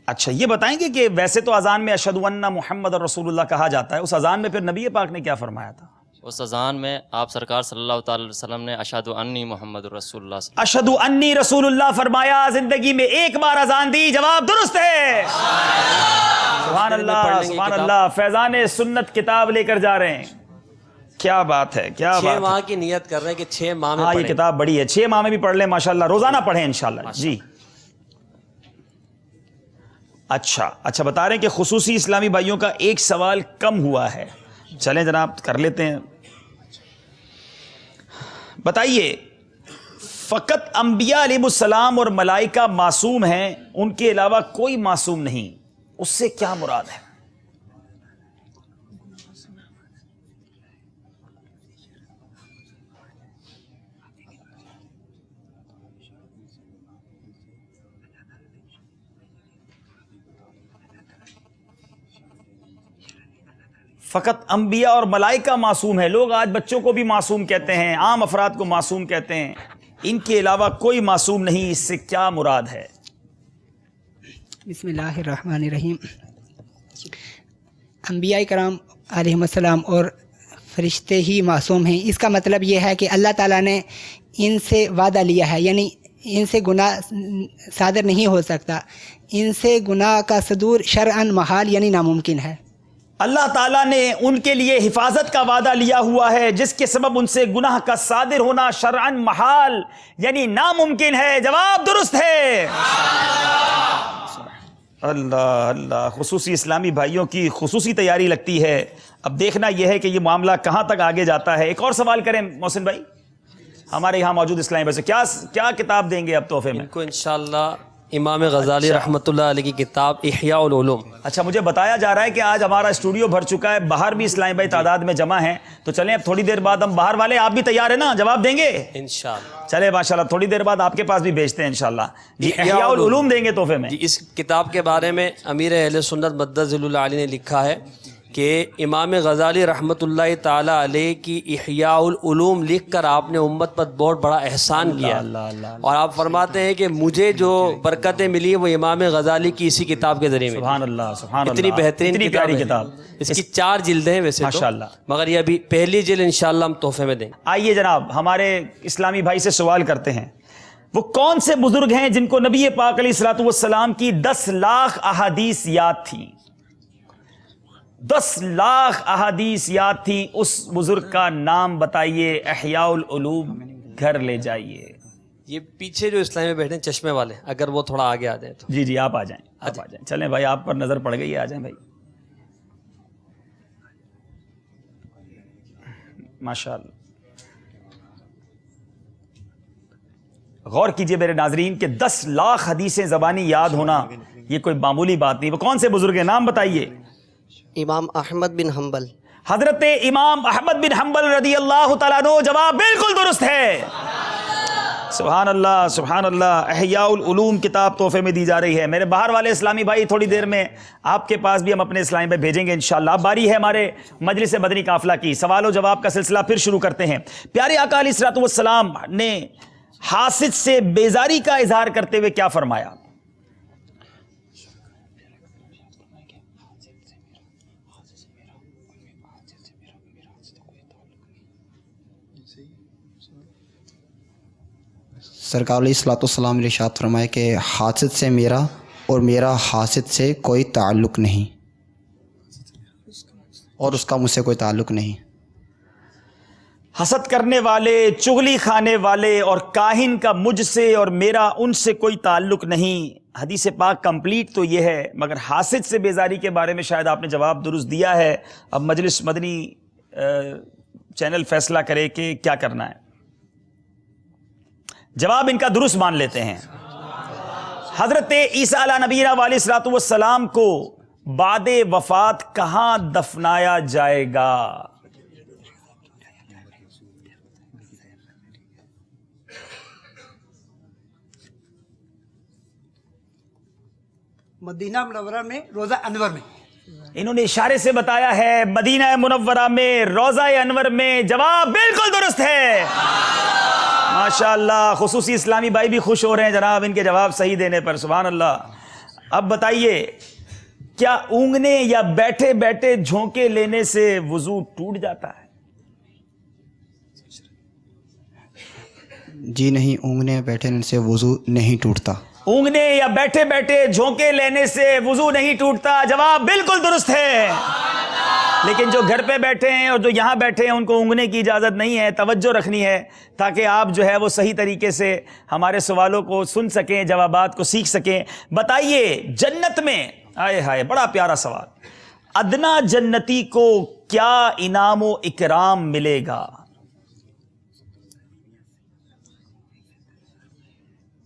اچھا یہ بتائیں گے کہ ویسے تو اذان میں اشہد ان محمد رسول اللہ کہا جاتا ہے، اس اذان میں پھر نبی پاک نے کیا فرمایا تھا؟ اس اذان میں آپ سرکار صلی اللہ تعالی علیہ وسلم نے اشہد انی محمد رسول اللہ اشہد انی رسول اللہ فرمایا. زندگی میں ایک بار اذان دی. جواب درست ہے. سبحان اللہ سبحان اللہ. فیضان سنت کتاب لے کر جا رہے ہیں. کیا بات ہے، کیا 6 بات ماہ ہے. کی نیت کر رہے ہیں کہ 6 ماہ میں ہاں یہ پڑھیں. کتاب بڑی ہے، 6 ماہ میں بھی پڑھ لیں ماشاءاللہ. روزانہ پڑھیں انشاءاللہ. جی اچھا بتا رہے ہیں کہ خصوصی اسلامی بھائیوں کا ایک سوال کم ہوا ہے. چلیں جناب کر لیتے ہیں. بتائیے فقط انبیاء علیہ السلام اور ملائکہ معصوم ہیں، ان کے علاوہ کوئی معصوم نہیں، اس سے کیا مراد ہے؟ فقط انبیاء اور ملائکہ معصوم ہیں. لوگ آج بچوں کو بھی معصوم کہتے ہیں، عام افراد کو معصوم کہتے ہیں، ان کے علاوہ کوئی معصوم نہیں، اس سے کیا مراد ہے؟ بسم اللہ الرحمن الرحیم. انبیاء کرام علیہم السلام اور فرشتے ہی معصوم ہیں. اس کا مطلب یہ ہے کہ اللہ تعالیٰ نے ان سے وعدہ لیا ہے، یعنی ان سے گناہ صادر نہیں ہو سکتا. ان سے گناہ کا صدور شرعاً محال یعنی ناممکن ہے. اللہ تعالیٰ نے ان کے لیے حفاظت کا وعدہ لیا ہوا ہے جس کے سبب ان سے گناہ کا صادر ہونا شرعاً محال یعنی ناممکن ہے. جواب درست ہے. اللہ. خصوصی اسلامی بھائیوں کی خصوصی تیاری لگتی ہے. اب دیکھنا یہ ہے کہ یہ معاملہ کہاں تک آگے جاتا ہے. ایک اور سوال کریں محسن بھائی. ہمارے یہاں موجود اسلامی بھائی سے کیا کتاب دیں گے اب تحفے میں؟ ان کو انشاءاللہ امام غزالی رحمۃ اللہ علیہ کی کتاب احیاء العلوم. اچھا مجھے بتایا جا رہا ہے کہ آج ہمارا اسٹوڈیو بھر چکا ہے، باہر بھی اسلامی بھائی تعداد میں جمع ہیں، تو چلیں اب تھوڑی دیر بعد ہم باہر والے، آپ بھی تیار ہیں نا، جواب دیں گے انشاءاللہ؟ چلے ماشاءاللہ تھوڑی دیر بعد آپ کے پاس بھی بھیجتے ہیں انشاءاللہ. جی احیاء العلوم دیں گے تحفے میں. جی اس کتاب کے بارے میں امیر اہل سنت مدد ذل العالی نے لکھا ہے کہ امام غزالی رحمۃ اللہ تعالی علیہ کی احیاء العلوم لکھ کر آپ نے امت پر بہت بڑا احسان کیا، اور آپ فرماتے ہیں کہ مجھے جو برکتیں ملی وہ امام غزالی کی اسی کتاب کے ذریعے ملی. سبحان اللہ سبحان اللہ. اتنی بہترین اتنی پیاری کتاب. اس کی 4 جلدیں ہیں ویسے ماشاءاللہ، مگر یہ ابھی پہلی جلد انشاءاللہ ہم تحفے میں دیں گے. آئیے جناب ہمارے اسلامی بھائی سے سوال کرتے ہیں، وہ کون سے بزرگ ہیں جن کو نبی پاک علیہ الصلوۃ والسلام کی 10 لاکھ احادیث یاد تھیں؟ 10 لاکھ احادیث یاد تھیں. اس بزرگ کا نام بتائیے. احیاء العلوم گھر لے جائیے. یہ پیچھے جو اسلامی میں بیٹھے ہیں چشمے والے، اگر وہ تھوڑا آگے آ جائیں تو. جی آپ آ جائیں آپ آ جائیں. چلیں بھائی آپ پر نظر پڑ گئی، آ جائیں بھائی. ماشاءاللہ غور کیجئے میرے ناظرین کہ 10 لاکھ حدیثیں زبانی یاد ہونا یہ کوئی معمولی بات نہیں. وہ کون سے بزرگ ہیں؟ نام بتائیے. امام احمد بن حنبل. حضرت امام احمد بن حنبل رضی اللہ تعالیٰ عنہ. جواب بالکل درست ہے. سبحان اللہ سبحان اللہ. احیاء العلوم کتاب تحفے میں دی جا رہی ہے. میرے باہر والے اسلامی بھائی تھوڑی دیر میں آپ کے پاس بھی ہم اپنے اسلامی بھائی بھیجیں گے انشاءاللہ. اب باری ہے ہمارے مجلس مدنی قافلہ کی. سوال و جواب کا سلسلہ پھر شروع کرتے ہیں. پیارے آقا علیہ الصلوۃ والسلام نے حاسد سے بیزاری کا اظہار کرتے ہوئے کیا فرمایا؟ سرکار علیہ الصلوۃ والسلام نے ارشاد فرمایا کہ حاسد سے میرا اور میرا حاسد سے کوئی تعلق نہیں، اور اس کا مجھ سے کوئی تعلق نہیں. حسد کرنے والے، چغلی کھانے والے اور کاہن کا مجھ سے اور میرا ان سے کوئی تعلق نہیں. حدیث پاک کمپلیٹ تو یہ ہے، مگر حاسد سے بیزاری کے بارے میں شاید آپ نے جواب درست دیا ہے. اب مجلس مدنی چینل فیصلہ کرے کہ کیا کرنا ہے. جواب ان کا درست مان لیتے ہیں. حضرت عیسیٰ علیہ نبینا علیہ الصلوۃ والسلام کو بعد وفات کہاں دفنایا جائے گا؟ مدینہ منورہ میں روزہ انور میں. انہوں نے اشارے سے بتایا ہے مدینہ منورہ میں روضہ انور میں. جواب بالکل درست ہے. ماشاءاللہ خصوصی اسلامی بھائی بھی خوش ہو رہے ہیں جناب ان کے جواب صحیح دینے پر. سبحان اللہ. اب بتائیے کیا اونگنے یا بیٹھے بیٹھے جھونکے لینے سے وضو ٹوٹ جاتا ہے؟ جی نہیں، اونگنے بیٹھے سے وضو نہیں ٹوٹتا. اونگنے یا بیٹھے بیٹھے جھونکے لینے سے وضو نہیں ٹوٹتا. جواب بالکل درست ہے. لیکن جو گھر پہ بیٹھے ہیں اور جو یہاں بیٹھے ہیں ان کو اونگنے کی اجازت نہیں ہے. توجہ رکھنی ہے تاکہ آپ جو ہے وہ صحیح طریقے سے ہمارے سوالوں کو سن سکیں، جوابات کو سیکھ سکیں. بتائیے جنت میں، آئے ہائے بڑا پیارا سوال، ادنا جنتی کو کیا انعام و اکرام ملے گا؟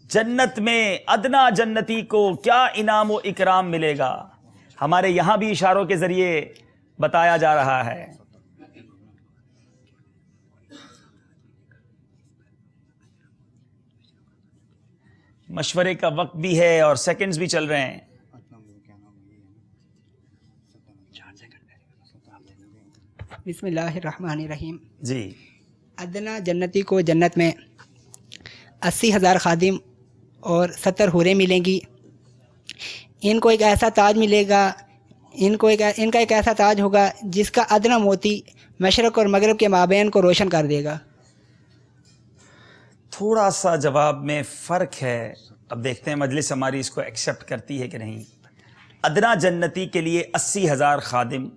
جنت میں ادنا جنتی کو کیا انعام و اکرام ملے گا؟ ہمارے یہاں بھی اشاروں کے ذریعے بتایا جا رہا ہے. مشورے کا وقت بھی ہے اور سیکنڈز بھی چل رہے ہیں. بسم اللہ الرحمن الرحیم. جی. ادنا جنتی کو جنت میں 80,000 خادم اور 70 حوریں ملیں گی. ان کو ایک ایسا تاج ملے گا، ان کا ایک ایسا تاج ہوگا جس کا ادنا موتی مشرق اور مغرب کے مابین کو روشن کر دے گا. تھوڑا سا جواب میں فرق ہے. اب دیکھتے ہیں مجلس ہماری اس کو ایکسیپٹ کرتی ہے کہ نہیں. ادنا جنتی کے لیے 80,000 خادم،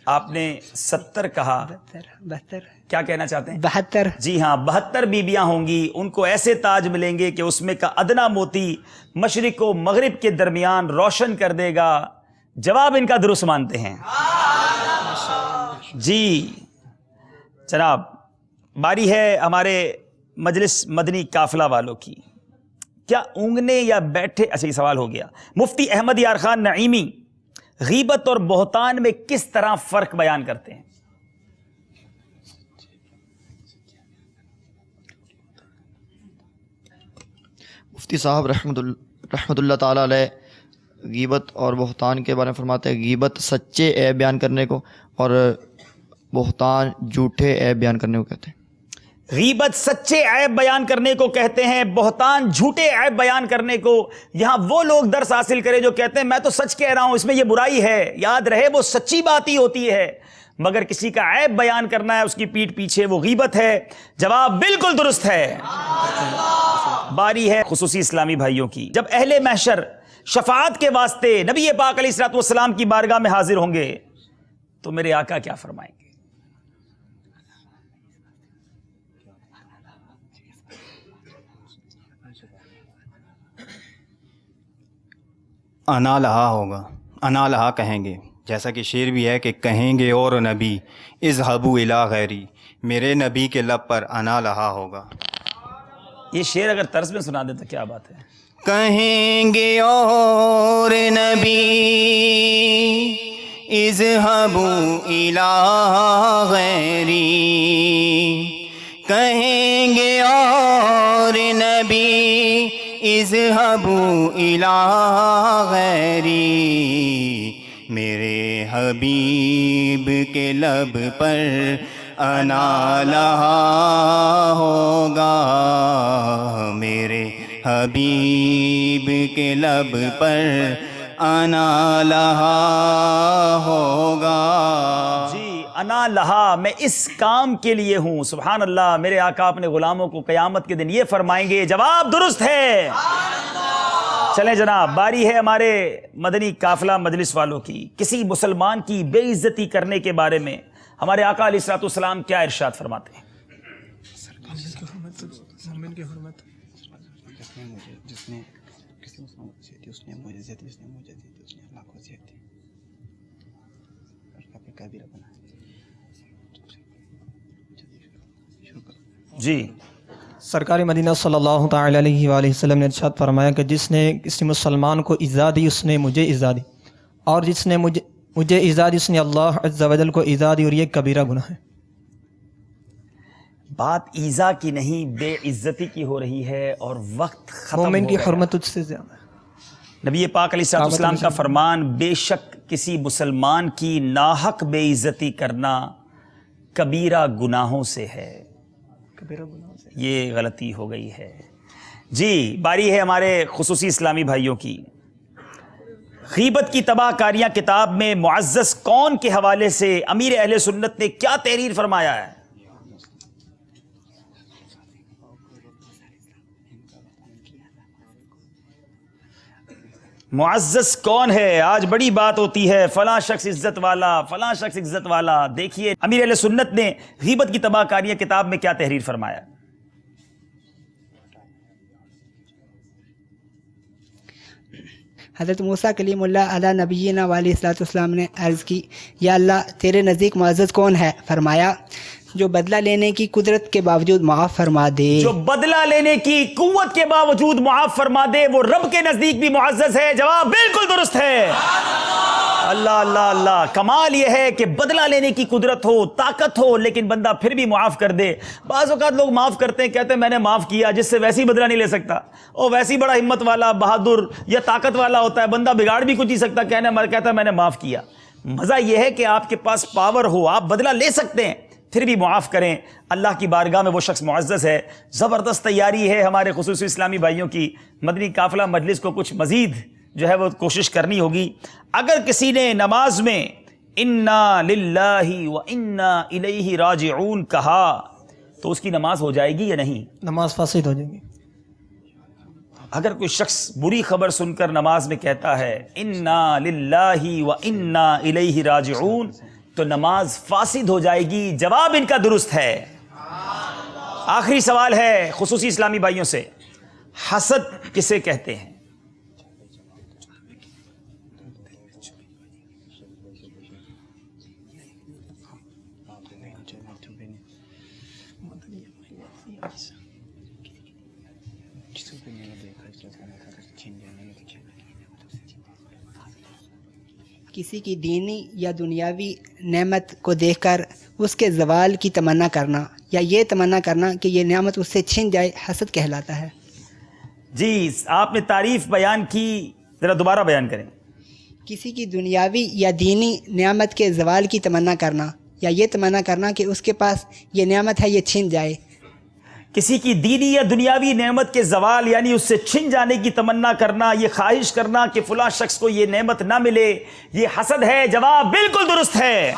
آپ نے 70 کہا. 72 کیا کہنا چاہتے ہیں؟ 72. جی ہاں، 72 بیبیاں ہوں گی. ان کو ایسے تاج ملیں گے کہ اس میں کا ادنا موتی مشرق و مغرب کے درمیان روشن کر دے گا. جواب ان کا درست مانتے ہیں. جی جناب، باری ہے ہمارے مجلس مدنی قافلہ والوں کی. کیا اونگنے یا بیٹھے، اچھا یہ سوال ہو گیا. مفتی احمد یار خان نعیمی غیبت اور بہتان میں کس طرح فرق بیان کرتے ہیں؟ مفتی صاحب رحمۃ اللہ تعالیٰ علیہ غیبت اور بہتان کے بارے میں فرماتے ہیں غیبت سچے عیب بیان کرنے کو اور بہتان جھوٹے عیب بیان کرنے کو کہتے ہیں. غیبت سچے عیب بیان کرنے کو کہتے ہیں، بہتان جھوٹے عیب بیان کرنے کو. یہاں وہ لوگ درس حاصل کریں جو کہتے ہیں میں تو سچ کہہ رہا ہوں، اس میں یہ برائی ہے. یاد رہے وہ سچی بات ہی ہوتی ہے، مگر کسی کا عیب بیان کرنا ہے اس کی پیٹھ پیچھے، وہ غیبت ہے. جواب بالکل درست ہے. باری ہے خصوصی اسلامی بھائیوں کی. جب اہل محشر شفاعت کے واسطے نبی پاک علیہ الصلوۃ والسلام کی بارگاہ میں حاضر ہوں گے تو میرے آقا کیا فرمائیں گے؟ انا لہا ہوگا، انا لہا کہیں گے. جیسا کہ شعر بھی ہے کہ کہیں گے اور نبی اذهبوا الی غیری، میرے نبی کے لب پر انا لہا ہوگا. یہ شعر اگر طرز میں سنا دیں تو کیا بات ہے. کہیں گے اور نبی اذهبوا الی غیری، کہیں گے اور نبی اذهبوا الی غیری، میرے حبیب کے لب پر انا لہا ہوگا، میرے حبیب کے لب پر انا لہا ہوگا. جی انا لہا، میں اس کام کے لیے ہوں. سبحان اللہ. میرے آقا اپنے غلاموں کو قیامت کے دن یہ فرمائیں گے. جواب درست ہے. چلیں جناب، باری ہے ہمارے مدنی قافلہ مجلس والوں کی. کسی مسلمان کی بے عزتی کرنے کے بارے میں ہمارے آقا علیہ الصلوۃ والسلام کیا ارشاد فرماتے ہیں؟ جی سرکار مدینہ صلی اللہ تعالی علیہ وآلہ وسلم نے ارشاد فرمایا کہ جس نے کسی مسلمان کو ایذا دی اس نے مجھے ایذا دی، اور جس نے مجھے ایذا دی اس نے اللہ عز و جل کو ایذا دی، اور یہ کبیرہ گناہ ہے. بات ایذا کی نہیں، بے عزتی کی ہو رہی ہے اور وقت ختم مومن ہو کی گیا. حرمت تجھ سے زیادہ ہے. نبی پاک علیہ الصلوۃ والسلام کا فرمان، بے شک کسی مسلمان کی ناحق بے عزتی کرنا کبیرہ گناہوں سے ہے. یہ غلطی ہو گئی ہے. جی باری ہے ہمارے خصوصی اسلامی بھائیوں کی. غیبت کی تباہ کاریاں کتاب میں معزز کون کے حوالے سے امیر اہل سنت نے کیا تحریر فرمایا ہے؟ معزز کون ہے؟ آج بڑی بات ہوتی ہے فلاں شخص عزت والا، فلاں شخص عزت والا. دیکھیے امیر اہل سنت نے غیبت کی تباہ کاریاں کتاب میں کیا تحریر فرمایا. حضرت موسیٰ کلیم اللہ علیہ نبینا علیہ الصلوۃ والسلام نے عرض کی، یا اللہ تیرے نزدیک معزز کون ہے؟ فرمایا جو بدلہ لینے کی قدرت کے باوجود معاف فرما دے. جو بدلہ لینے کی قوت کے باوجود معاف فرما دے وہ رب کے نزدیک بھی معزز ہے. جواب بالکل درست ہے. اللہ اللہ اللہ. کمال یہ ہے کہ بدلہ لینے کی قدرت ہو، طاقت ہو، لیکن بندہ پھر بھی معاف کر دے. بعض اوقات لوگ معاف کرتے ہیں، کہتے ہیں میں نے معاف کیا، جس سے ویسی بدلہ نہیں لے سکتا. اور ویسی بڑا ہمت والا، بہادر یا طاقت والا ہوتا ہے، بندہ بگاڑ بھی کچھ نہیں سکتا، کہتا ہے میں نے معاف کیا. مزہ یہ ہے کہ آپ کے پاس پاور ہو، آپ بدلہ لے سکتے ہیں، پھر بھی معاف کریں. اللہ کی بارگاہ میں وہ شخص معزز ہے. زبردست تیاری ہے ہمارے خصوصی اسلامی بھائیوں کی. مدنی قافلہ مجلس کو کچھ مزید جو ہے وہ کوشش کرنی ہوگی. اگر کسی نے نماز میں انا للہ و انا الیہ راجعون کہا تو اس کی نماز ہو جائے گی یا نہیں؟ نماز فاسد ہو جائے گی. اگر کوئی شخص بری خبر سن کر نماز میں کہتا ہے انا للہ و انا الیہ راجعون تو نماز فاسد ہو جائے گی. جواب ان کا درست ہے. آخری سوال ہے خصوصی اسلامی بھائیوں سے، حسد کسے کہتے ہیں؟ کسی کی دینی یا دنیاوی نعمت کو دیکھ کر اس کے زوال کی تمنا کرنا یا یہ تمنا کرنا کہ یہ نعمت اس سے چھن جائے حسد کہلاتا ہے. جی آپ نے تعریف بیان کی، ذرا دوبارہ بیان کریں. کسی کی دنیاوی یا دینی نعمت کے زوال کی تمنا کرنا یا یہ تمنا کرنا کہ اس کے پاس یہ نعمت ہے یہ چھن جائے. کسی کی دینی یا دنیاوی نعمت کے زوال یعنی اس سے چھن جانے کی تمنا کرنا، یہ خواہش کرنا کہ فلاں شخص کو یہ نعمت نہ ملے، یہ حسد ہے. جواب بالکل درست ہے.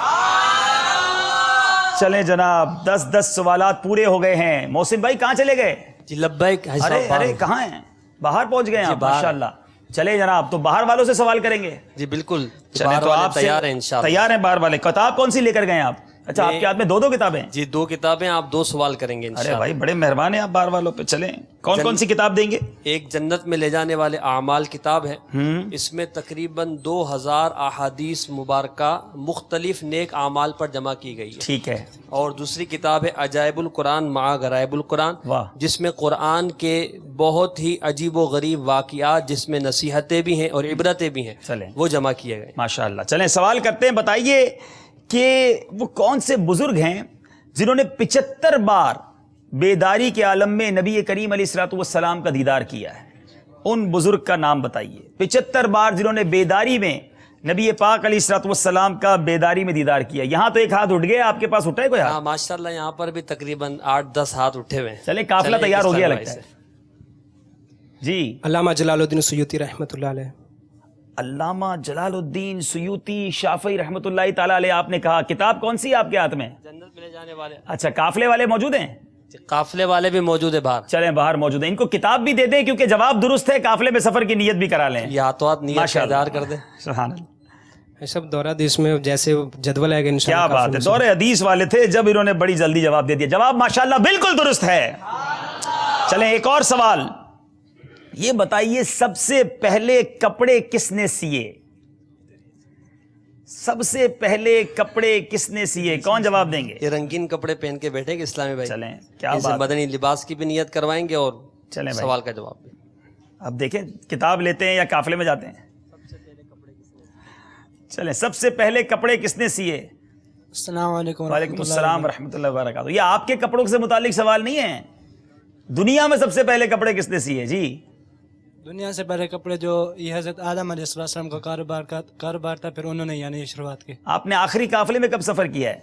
چلیں جناب 10 سوالات پورے ہو گئے ہیں. محسن بھائی کہاں چلے گئے؟ جی لبیک. ارے کہاں ہیں؟ باہر پہنچ گئے ہیں ماشاءاللہ. چلے جناب تو باہر والوں سے سوال کریں گے. جی بالکل. چلیں تو آپ تیار ہیں انشاءاللہ. تیار ہیں باہر والے. کتاب کون سی لے کر گئے آپ؟ اچھا آپ کے ہاتھ میں دو دو کتابیں ہیں؟ جی 2 کتابیں، آپ 2 سوال کریں گے ارے انشاءاللہ۔ بھائی بڑے مہربان ہیں آپ بار والوں پہ. چلیں کون کون سی کتاب دیں گے؟ ایک جنت میں لے جانے والے اعمال کتاب ہے، اس میں تقریباً 2000 احادیث مبارکہ مختلف نیک اعمال پر جمع کی گئی ہے، ٹھیک ہے. اور دوسری کتاب ہے عجائب القرآن مع غرائب القرآن، واہ. جس میں قرآن کے بہت ہی عجیب و غریب واقعات جس میں نصیحتیں بھی ہیں اور عبرتیں بھی ہیں چلیں وہ جمع کیے گئے۔ ماشاء اللہ. چلیں سوال کرتے ہیں. بتائیے کہ وہ کون سے بزرگ ہیں جنہوں نے 75 بار بیداری کے عالم میں نبی کریم علیہ الصلوۃ والسلام کا دیدار کیا ہے؟ ان بزرگ کا نام بتائیے. 75 بار جنہوں نے بیداری میں نبی پاک علیہ الصلوۃ والسلام کا بیداری میں دیدار کیا. یہاں تو ایک ہاتھ اٹھ گیا، آپ کے پاس اٹھا ہے کوئی ہاں ہاتھ؟ ماشاءاللہ یہاں پر بھی تقریباً 8-10 ہاتھ اٹھے ہوئے ہیں. چلیں قافلہ تیار ہو گیا لگتا ہے. جی علامہ جلال الدین سیوطی رحمۃ اللہ علیہ. علامہ جلال الدین سیوطی شافعی رحمۃ اللہ تعالی علیہ. آپ نے کہا کتاب کون سی ہے آپ کے ہاتھ میں؟ جنت میں لے جانے والے. اچھا قافلے والے موجود ہیں؟ قافلے والے بھی موجود ہے باہر. چلیں باہر موجود ہیں. ان کو کتاب بھی دے دیں کیونکہ جواب درست ہے. قافلے میں سفر کی نیت بھی کرا لیں. یہ ہاتھوں ہاتھ نیت کا اظہار کر دیں. سبحان اللہ. یہ سب دورہ حدیث میں جیسے جدول ہے کہ کیا بات ہے. دور حدیث والے تھے جب انہوں نے بڑی جلدی جواب دے دیا. جواب ماشاءاللہ بالکل درست ہے. چلیں ایک اور سوال. یہ بتائیے سب سے پہلے کپڑے کس نے سیے؟ سب سے پہلے کپڑے کس نے سیے؟ کون جواب دیں گے؟ یہ رنگین کپڑے پہن کے بیٹھے گے اسلامی بھائی. چلیں کیا ان سے بات. مدنی لباس کی بھی نیت کروائیں گے اور چلیں بھائی سوال کا جواب بھی. اب دیکھیں کتاب لیتے ہیں یا قافلے میں جاتے ہیں؟ چلیں سب سے پہلے کپڑے کس نے سیے؟ السلام علیکم. وعلیکم السلام ورحمۃ اللہ وبرکاتہ. یہ آپ کے کپڑوں سے متعلق سوال نہیں ہے. دنیا میں سب سے پہلے کپڑے کس نے سیے؟ جی دنیا سے پہلے کپڑے جو یہ حضرت آدم علیہ السلام کا کاروبار تھا، پھر انہوں نے یعنی شروعات کی. آپ نے آخری قافلے میں کب سفر کیا ہے؟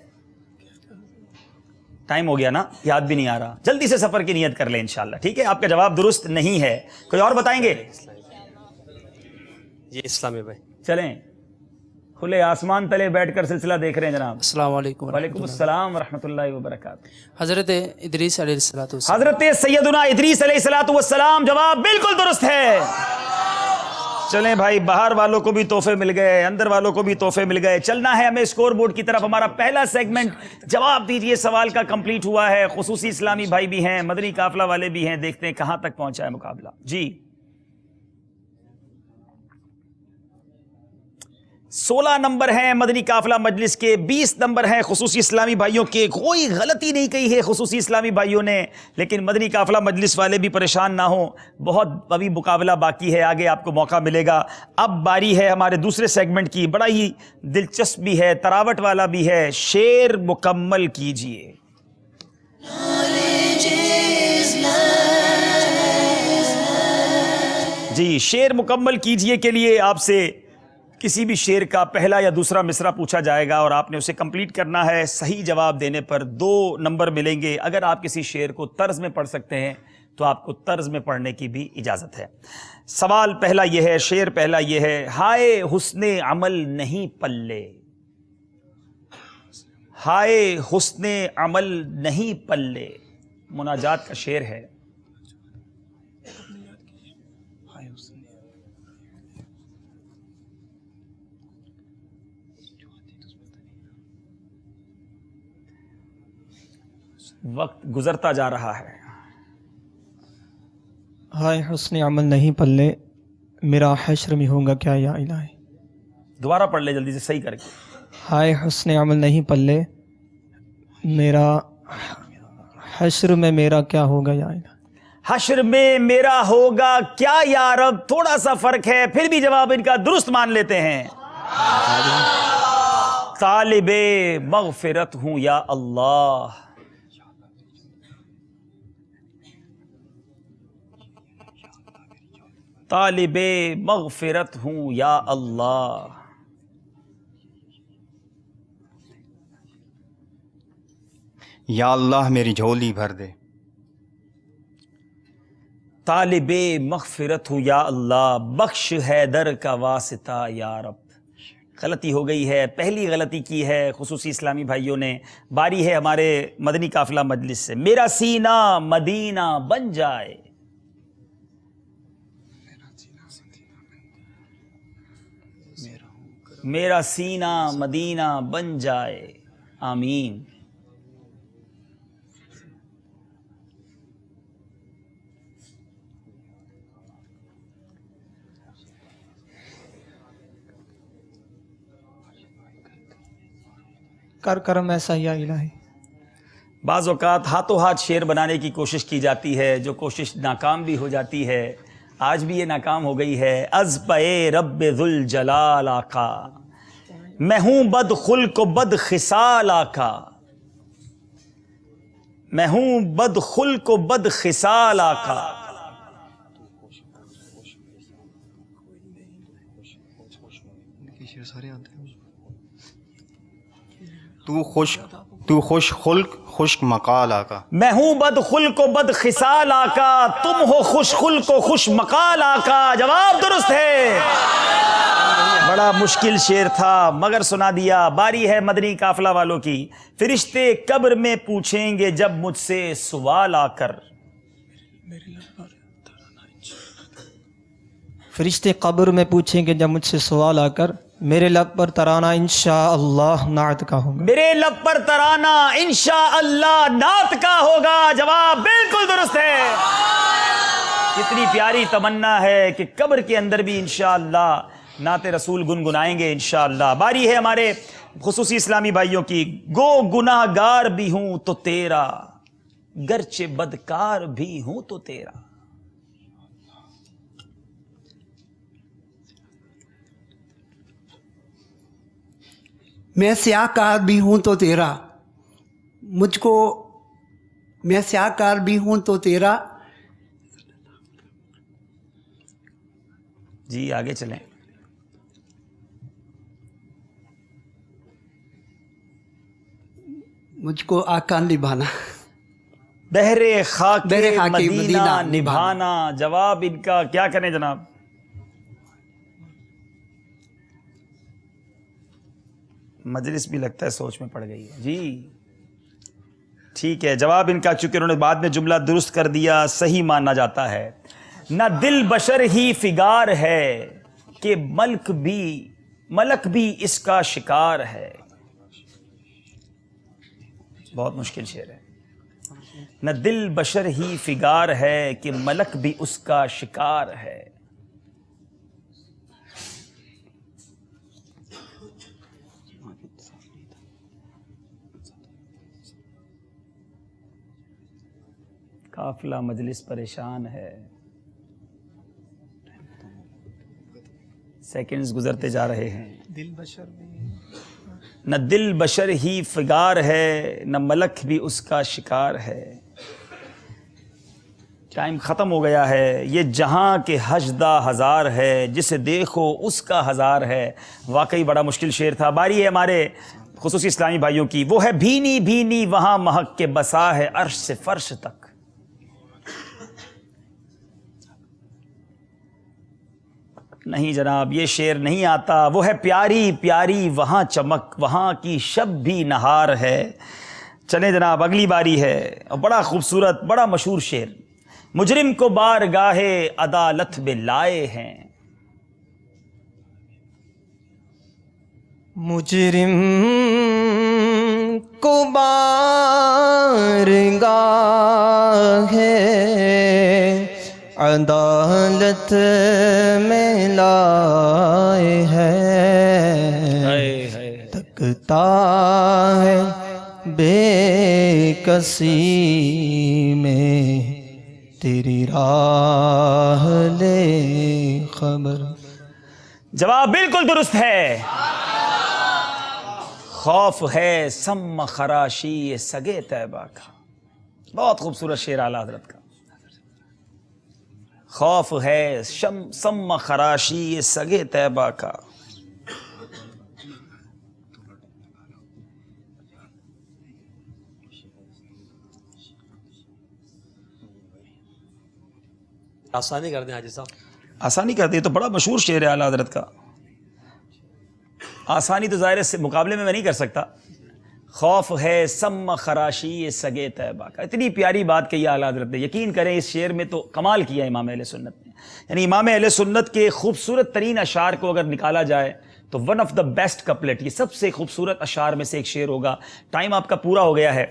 ٹائم ہو گیا نا، یاد بھی نہیں آ رہا. جلدی سے سفر کی نیت کر لیں انشاءاللہ. ٹھیک ہے آپ کا جواب درست نہیں ہے. کوئی اور بتائیں گے؟ جی اسلامی بھائی. چلیں کھلے آسمان تلے بیٹھ کر سلسلہ دیکھ رہے ہیں جناب. السلام علیکم. وعلیکم السلام ورحمۃ اللہ وبرکاتہ. حضرت ادریس علیہ السلام. حضرت سیدنا ادریس علیہ الصلوۃ والسلام. جواب بالکل درست ہے. چلیں بھائی باہر والوں کو بھی تحفے مل گئے، اندر والوں کو بھی تحفے مل گئے. چلنا ہے ہمیں اسکور بورڈ کی طرف. ہمارا پہلا سیگمنٹ جواب دیجئے سوال کا کمپلیٹ ہوا ہے. خصوصی اسلامی بھائی بھی ہیں، مدنی قافلہ والے بھی ہیں. دیکھتے ہیں کہاں تک پہنچا ہے مقابلہ. جی 16 نمبر ہیں مدنی قافلہ مجلس کے، 20 نمبر ہیں خصوصی اسلامی بھائیوں کے. کوئی غلطی نہیں کہی ہے خصوصی اسلامی بھائیوں نے، لیکن مدنی قافلہ مجلس والے بھی پریشان نہ ہوں. بہت ابھی مقابلہ باقی ہے، آگے آپ کو موقع ملے گا. اب باری ہے ہمارے دوسرے سیگمنٹ کی. بڑا ہی دلچسپ بھی ہے، تراوٹ والا بھی ہے. شعر مکمل کیجئے. جی شعر مکمل کیجئے کے لیے آپ سے کسی بھی شعر کا پہلا یا دوسرا مصرع پوچھا جائے گا اور آپ نے اسے کمپلیٹ کرنا ہے. صحیح جواب دینے پر 2 نمبر ملیں گے. اگر آپ کسی شعر کو طرز میں پڑھ سکتے ہیں تو آپ کو طرز میں پڑھنے کی بھی اجازت ہے. سوال پہلا یہ ہے، شعر پہلا یہ ہے. ہائے حسن عمل نہیں پلے، ہائے حسن عمل نہیں پلے. مناجات کا شعر ہے. وقت گزرتا جا رہا ہے. ہائے حسن عمل نہیں پلے، میرا حشر میں ہوگا کیا یا الہی. دوبارہ پڑھ لے جلدی سے صحیح کر کے. ہائے حسن عمل نہیں پلے، میرا حشر میں میرا کیا ہوگا یا الہی. حشر میں میرا ہوگا کیا یا رب. تھوڑا سا فرق ہے، پھر بھی جواب ان کا درست مان لیتے ہیں. طالب مغفرت ہوں یا اللہ، طالب مغفرت ہوں یا اللہ. یا اللہ میری جھولی بھر دے. طالب مغفرت ہوں یا اللہ، بخش حیدر کا واسطہ یا رب. غلطی ہو گئی ہے، پہلی غلطی کی ہے خصوصی اسلامی بھائیوں نے. باری ہے ہمارے مدنی قافلہ مجلس سے. میرا سینہ مدینہ بن جائے، میرا سینہ مدینہ بن جائے. آمین. کر کرم ایسا یا الہی. بعض اوقات ہاتھوں ہاتھ شعر بنانے کی کوشش کی جاتی ہے، جو کوشش ناکام بھی ہو جاتی ہے. آج بھی یہ ناکام ہو گئی ہے. از پے رب ذوالجلال آقا، میں ہوں بد خلق و بد خصال آقا، میں ہوں بد خلق و بد خصال آقا. تو خوش خلق خشک مقال آقا. میں ہوں بد خلق و بد خصال آقا، تم ہو خوش خلق و خوش مقال آقا. جواب درست ہے. بڑا مشکل شعر تھا مگر سنا دیا. باری ہے مدنی قافلہ والوں کی. فرشتے قبر میں پوچھیں گے جب مجھ سے سوال آ کر، فرشتے قبر میں پوچھیں گے جب مجھ سے سوال آ کر، میرے لب پر ترانہ انشاءاللہ نعت کا ہوگا. میرے لب پر ترانہ انشاءاللہ نعت کا ہوگا. جواب بالکل درست ہے. کتنی پیاری تمنا ہے کہ قبر کے اندر بھی انشاءاللہ نعت رسول گنگنائیں گے انشاءاللہ. باری ہے ہمارے خصوصی اسلامی بھائیوں کی. گو گناہ گار بھی ہوں تو تیرا، گرچہ بدکار بھی ہوں تو تیرا. میں سیاہ کار بھی ہوں تو تیرا، مجھ کو میں سیاہ کار بھی ہوں تو تیرا. جی آگے چلیں. مجھ کو آقا نبھانا، بہر خاک بہر خاک مدینہ نبھانا. جواب ان کا کیا کریں جناب؟ مجلس بھی لگتا ہے سوچ میں پڑ گئی ہے. جی ٹھیک ہے. جواب ان کا چونکہ انہوں نے بعد میں جملہ درست کر دیا، صحیح مانا جاتا ہے. نہ دل بشر ہی فگار ہے کہ ملک بھی اس کا شکار ہے. بہت مشکل شعر ہے. نہ دل بشر ہی فگار ہے کہ ملک بھی اس کا شکار ہے. قافلہ مجلس پریشان ہے، سیکنڈز گزرتے جا رہے ہیں. نہ دل بشر ہی فگار ہے، نہ ملک بھی اس کا شکار ہے. ٹائم ختم ہو گیا ہے. یہ جہاں کے حجدہ ہزار ہے، جسے دیکھو اس کا ہزار ہے. واقعی بڑا مشکل شعر تھا. باری ہے ہمارے خصوصی اسلامی بھائیوں کی. وہ ہے بھینی بھینی وہاں مہک کے بسا ہے عرش سے فرش تک. نہیں جناب یہ شعر نہیں آتا. وہ ہے پیاری پیاری وہاں چمک، وہاں کی شب بھی نہار ہے. چلیں جناب اگلی باری ہے. بڑا خوبصورت بڑا مشہور شعر. مجرم کو بارگاہ عدالت میں لائے ہیں. مجرم کو بارگاہ عدالت میں لائے ہے، تکتا ہے بے کسی میں تیری راہ لے خبر. جواب بالکل درست ہے. خوف ہے سم خراشی سگے طیبہ کا. بہت خوبصورت شعر اعلیٰ حضرت کا. خوف ہے سم خراشی سگے طیبہ کا. آسانی کر دیں حاجی صاحب. آسانی کر دیں تو بڑا مشہور شعر ہے اعلیٰ حضرت کا. آسانی تو ظاہر سے مقابلے میں نہیں کر سکتا. خوف ہے سم خراشی سگے طیبہ کا. اتنی پیاری بات کہی اعلیٰ حضرت نے. یقین کریں اس شعر میں تو کمال کیا امام اہل سنت نے. یعنی امام اہل سنت کے خوبصورت ترین اشعار کو اگر نکالا جائے تو one of the best couplet, یہ سب سے خوبصورت اشعار میں سے ایک شعر ہوگا. ٹائم آپ کا پورا ہو گیا ہے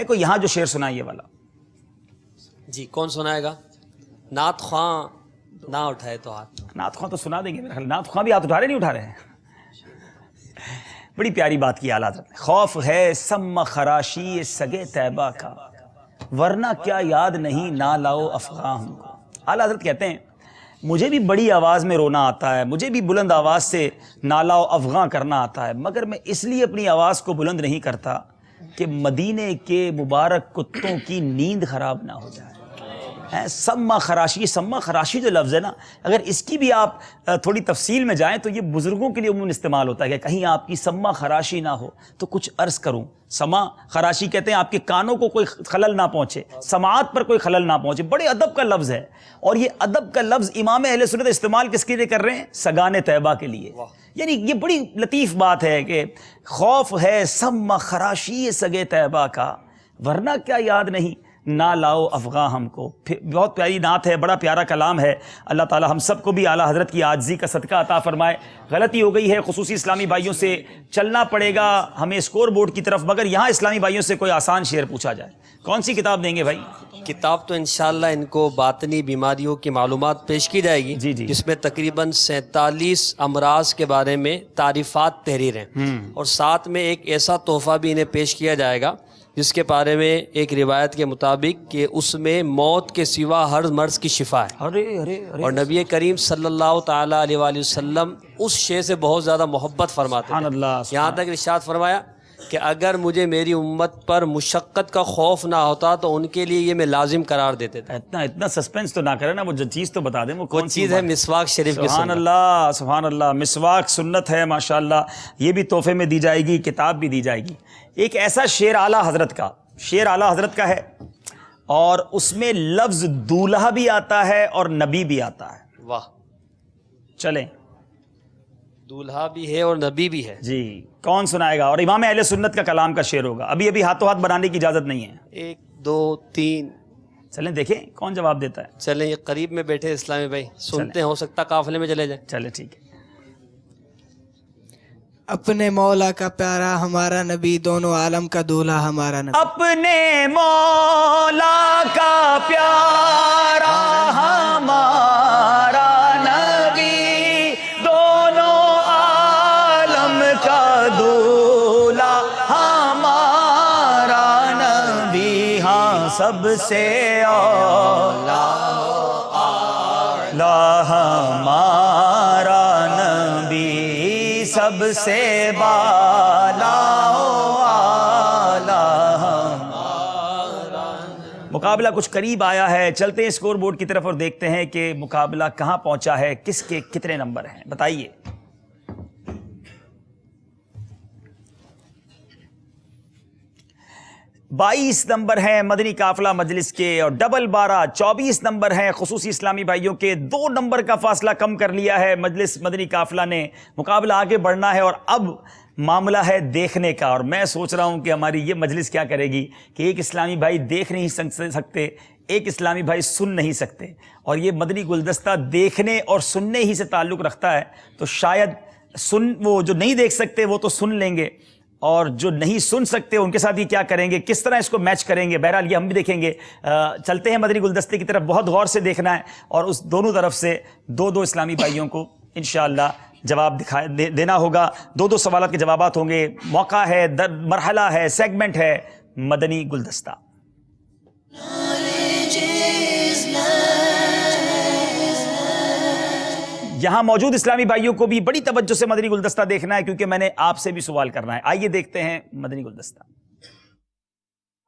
کوئی یہاں جو شعر سنا یہ والا؟ جی کون سنائے گا؟ نعت خواں نہ اٹھائے تو ہاتھ. نعت خواں تو سنا دیں گے میرے خیال. نعت خواں بھی ہاتھ اٹھا رہے نہیں اٹھا رہے ہیں؟ بڑی پیاری بات کی اعلیٰ حضرت نے. خوف ہے سم خراشی سگے طیبہ کا، ورنہ کیا یاد نہیں نہ لاؤ افغاں ہم کو. اعلیٰ حضرت کہتے ہیں مجھے بھی بڑی آواز میں رونا آتا ہے، مجھے بھی بلند آواز سے نالا و افغاں کرنا آتا ہے، مگر میں اس لیے اپنی آواز کو بلند نہیں کرتا کہ مدینے کے مبارک کتوں کی نیند خراب نہ ہو جائے. سما خراشی جو لفظ ہے نا، اگر اس کی بھی آپ تھوڑی تفصیل میں جائیں تو یہ بزرگوں کے لیے عموماً استعمال ہوتا ہے کہ کہیں آپ کی سما خراشی نہ ہو تو کچھ عرض کروں. سما خراشی کہتے ہیں آپ کے کانوں کو کوئی خلل نہ پہنچے، سماعت پر کوئی خلل نہ پہنچے. بڑے ادب کا لفظ ہے، اور یہ ادب کا لفظ امام اہل سنت استعمال کس کے لیے کر رہے ہیں؟ سگان طیبہ کے لیے. یعنی یہ بڑی لطیف بات ہے کہ خوف ہے سما خراشی سگے طیبہ کا، ورنہ کیا یاد نہیں نہ لاؤ افغاں ہم کو. بہت پیاری نعت ہے، بڑا پیارا کلام ہے. اللہ تعالی ہم سب کو بھی اعلیٰ حضرت کی عاجزی کا صدقہ عطا فرمائے. غلطی ہو گئی ہے، خصوصی اسلامی بھائیوں سے چلنا پڑے گا ہمیں اسکور بورڈ کی طرف، مگر یہاں اسلامی بھائیوں سے کوئی آسان شعر پوچھا جائے کون سی کتاب دیں گے بھائی؟ کتاب تو انشاءاللہ ان کو باطنی بیماریوں کی معلومات پیش کی جائے گی، جس میں تقریباً 47 امراض کے بارے میں تعریفات تحریر ہیں، اور ساتھ میں ایک ایسا تحفہ بھی انہیں پیش کیا جائے گا جس کے بارے میں ایک روایت کے مطابق کہ اس میں موت کے سوا ہر مرض کی شفا ہے. اور نبی کریم صلی اللہ تعالیٰ علیہ وآلہ وسلم اس شے سے بہت زیادہ محبت فرماتے ہیں. یہاں تک ارشاد فرمایا کہ اگر مجھے میری امت پر مشقت کا خوف نہ ہوتا تو ان کے لیے یہ میں لازم قرار دیتے تھے. اتنا سسپینس تو نہ کرے نا، وہ جو چیز تو بتا دیں وہ کون چیز ہے؟ مسواک شریف کی سبحان اللہ سبحان اللہ. مسواک سنت ہے ماشاءاللہ، یہ بھی تحفے میں دی جائے گی، کتاب بھی دی جائے گی. ایک ایسا شعر اعلیٰ حضرت کا ہے اور اس میں لفظ دولہا بھی آتا ہے اور نبی بھی آتا ہے. واہ، چلیں دولہا بھی ہے اور نبی بھی ہے. جی کون سنائے گا؟ اور امام اہل سنت کا کلام کا شعر ہوگا. ابھی ہاتھوں ہاتھ بنانے کی اجازت نہیں ہے. 1 2 3 چلیں دیکھیں کون جواب دیتا ہے. چلیں یہ قریب میں بیٹھے اسلامی بھائی سنتے ہیں، ہو سکتا قافلے میں چلے جائیں. چلیں ٹھیک ہے. اپنے مولا کا پیارا ہمارا نبی، دونوں عالم کا دولہا ہمارا نبی. اپنے مولا کا پیارا ہمارا نبی، دونوں عالم کا دولہا ہمارا نبی. ہاں سب سے اولا ہمارا نبی، سب سے بالا مقابلہ کچھ قریب آیا ہے. چلتے ہیں اسکور بورڈ کی طرف اور دیکھتے ہیں کہ مقابلہ کہاں پہنچا ہے، کس کے کتنے نمبر ہیں بتائیے. بائیس نمبر ہیں مدنی قافلہ مجلس کے، اور ڈبل 12 24 نمبر ہیں خصوصی اسلامی بھائیوں کے. 2 نمبر کا فاصلہ کم کر لیا ہے مجلس مدنی قافلہ نے. مقابلہ آگے بڑھنا ہے اور اب معاملہ ہے دیکھنے کا. اور میں سوچ رہا ہوں کہ ہماری یہ مجلس کیا کرے گی کہ ایک اسلامی بھائی دیکھ نہیں سکتے، ایک اسلامی بھائی سن نہیں سکتے، اور یہ مدنی گلدستہ دیکھنے اور سننے ہی سے تعلق رکھتا ہے. تو شاید وہ جو نہیں دیکھ سکتے وہ تو سن لیں گے، اور جو نہیں سن سکتے ان کے ساتھ یہ کیا کریں گے، کس طرح اس کو میچ کریں گے. بہرحال یہ ہم بھی دیکھیں گے. چلتے ہیں مدنی گلدستے کی طرف. بہت غور سے دیکھنا ہے اور اس دونوں طرف سے 2 اسلامی بھائیوں کو انشاءاللہ جواب دینا ہوگا. 2 سوالات کے جوابات ہوں گے. موقع ہے، مرحلہ ہے، سیگمنٹ ہے مدنی گلدستہ. یہاں موجود اسلامی بھائیوں کو بھی بڑی توجہ سے مدنی گلدستہ دیکھنا ہے کیونکہ میں نے آپ سے بھی سوال کرنا ہے. آئیے دیکھتے ہیں مدنی گلدستہ.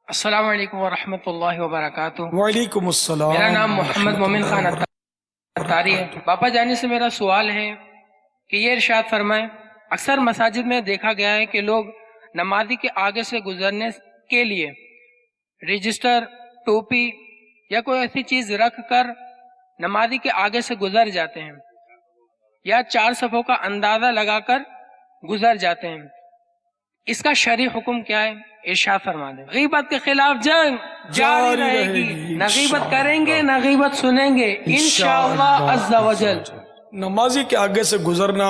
السلام علیکم ورحمۃ اللہ وبرکاتہ. وعلیکم السلام. میرا نام محمد مومن خان اتاری ہے. باپا جانی سے میرا سوال ہے کہ یہ ارشاد فرمائیں، اکثر مساجد میں دیکھا گیا ہے کہ لوگ نمازی کے آگے سے گزرنے کے لیے رجسٹر، ٹوپی یا کوئی ایسی چیز رکھ کر نمازی کے آگے سے گزر جاتے ہیں، یا 4 صفوں کا اندازہ لگا کر گزر جاتے ہیں. اس کا شرعی حکم کیا ہے؟ ارشاد فرما دیں. غیبت کے خلاف جنگ جاری رہے گی، نہ غیبت کریں گے نہ غیبت سنیں گے انشاءاللہ عز و جل. نمازی کے آگے سے گزرنا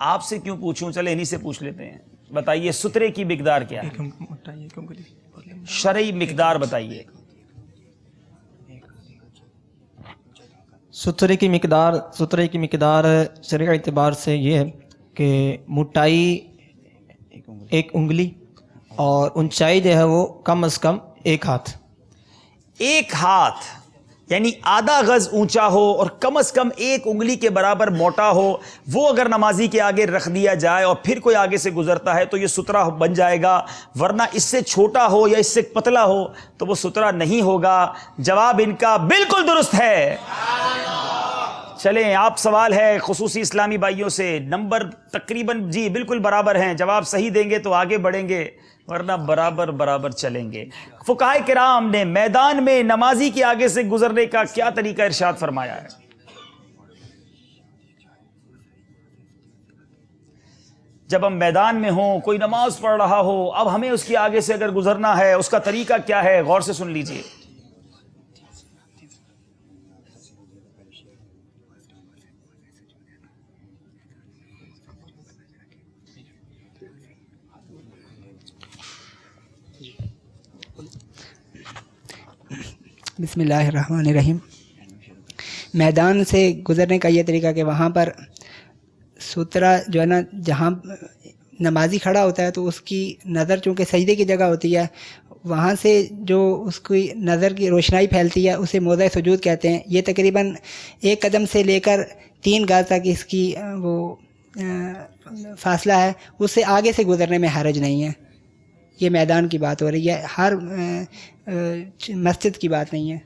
آپ سے کیوں پوچھوں، چلے انہی سے پوچھ لیتے ہیں. بتائیے سترے کی مقدار کیا ہے؟ شرعی مقدار بتائیے. سترے کی مقدار شرعی اعتبار سے یہ ہے کہ موٹائی 1 انگلی اور اونچائی جو ہے وہ کم از کم 1 ہاتھ. 1 ہاتھ یعنی آدھا گز اونچا ہو اور کم از کم 1 انگلی کے برابر موٹا ہو. وہ اگر نمازی کے آگے رکھ دیا جائے اور پھر کوئی آگے سے گزرتا ہے تو یہ سترہ بن جائے گا، ورنہ اس سے چھوٹا ہو یا اس سے پتلا ہو تو وہ سترہ نہیں ہوگا. جواب ان کا بالکل درست ہے. چلیں آپ سوال ہے خصوصی اسلامی بھائیوں سے، نمبر تقریباً جی بالکل برابر ہیں. جواب صحیح دیں گے تو آگے بڑھیں گے ورنہ برابر چلیں گے. فقہائے کرام نے میدان میں نمازی کے آگے سے گزرنے کا کیا طریقہ ارشاد فرمایا ہے؟ جب ہم میدان میں ہوں، کوئی نماز پڑھ رہا ہو، اب ہمیں اس کے آگے سے اگر گزرنا ہے، اس کا طریقہ کیا ہے؟ غور سے سن لیجئے. بسم اللہ الرحمن الرحیم. میدان سے گزرنے کا یہ طریقہ کہ وہاں پر سترہ جو ہے نا، جہاں نمازی کھڑا ہوتا ہے تو اس کی نظر چونکہ سجدے کی جگہ ہوتی ہے، وہاں سے جو اس کی نظر کی روشنائی پھیلتی ہے اسے موضع سجود کہتے ہیں. یہ تقریباً 1 قدم سے لے کر 3 گز تک اس کی وہ فاصلہ ہے، اس سے آگے سے گزرنے میں حرج نہیں ہے. یہ میدان کی بات ہو رہی ہے، ہر مسجد کی بات نہیں ہے.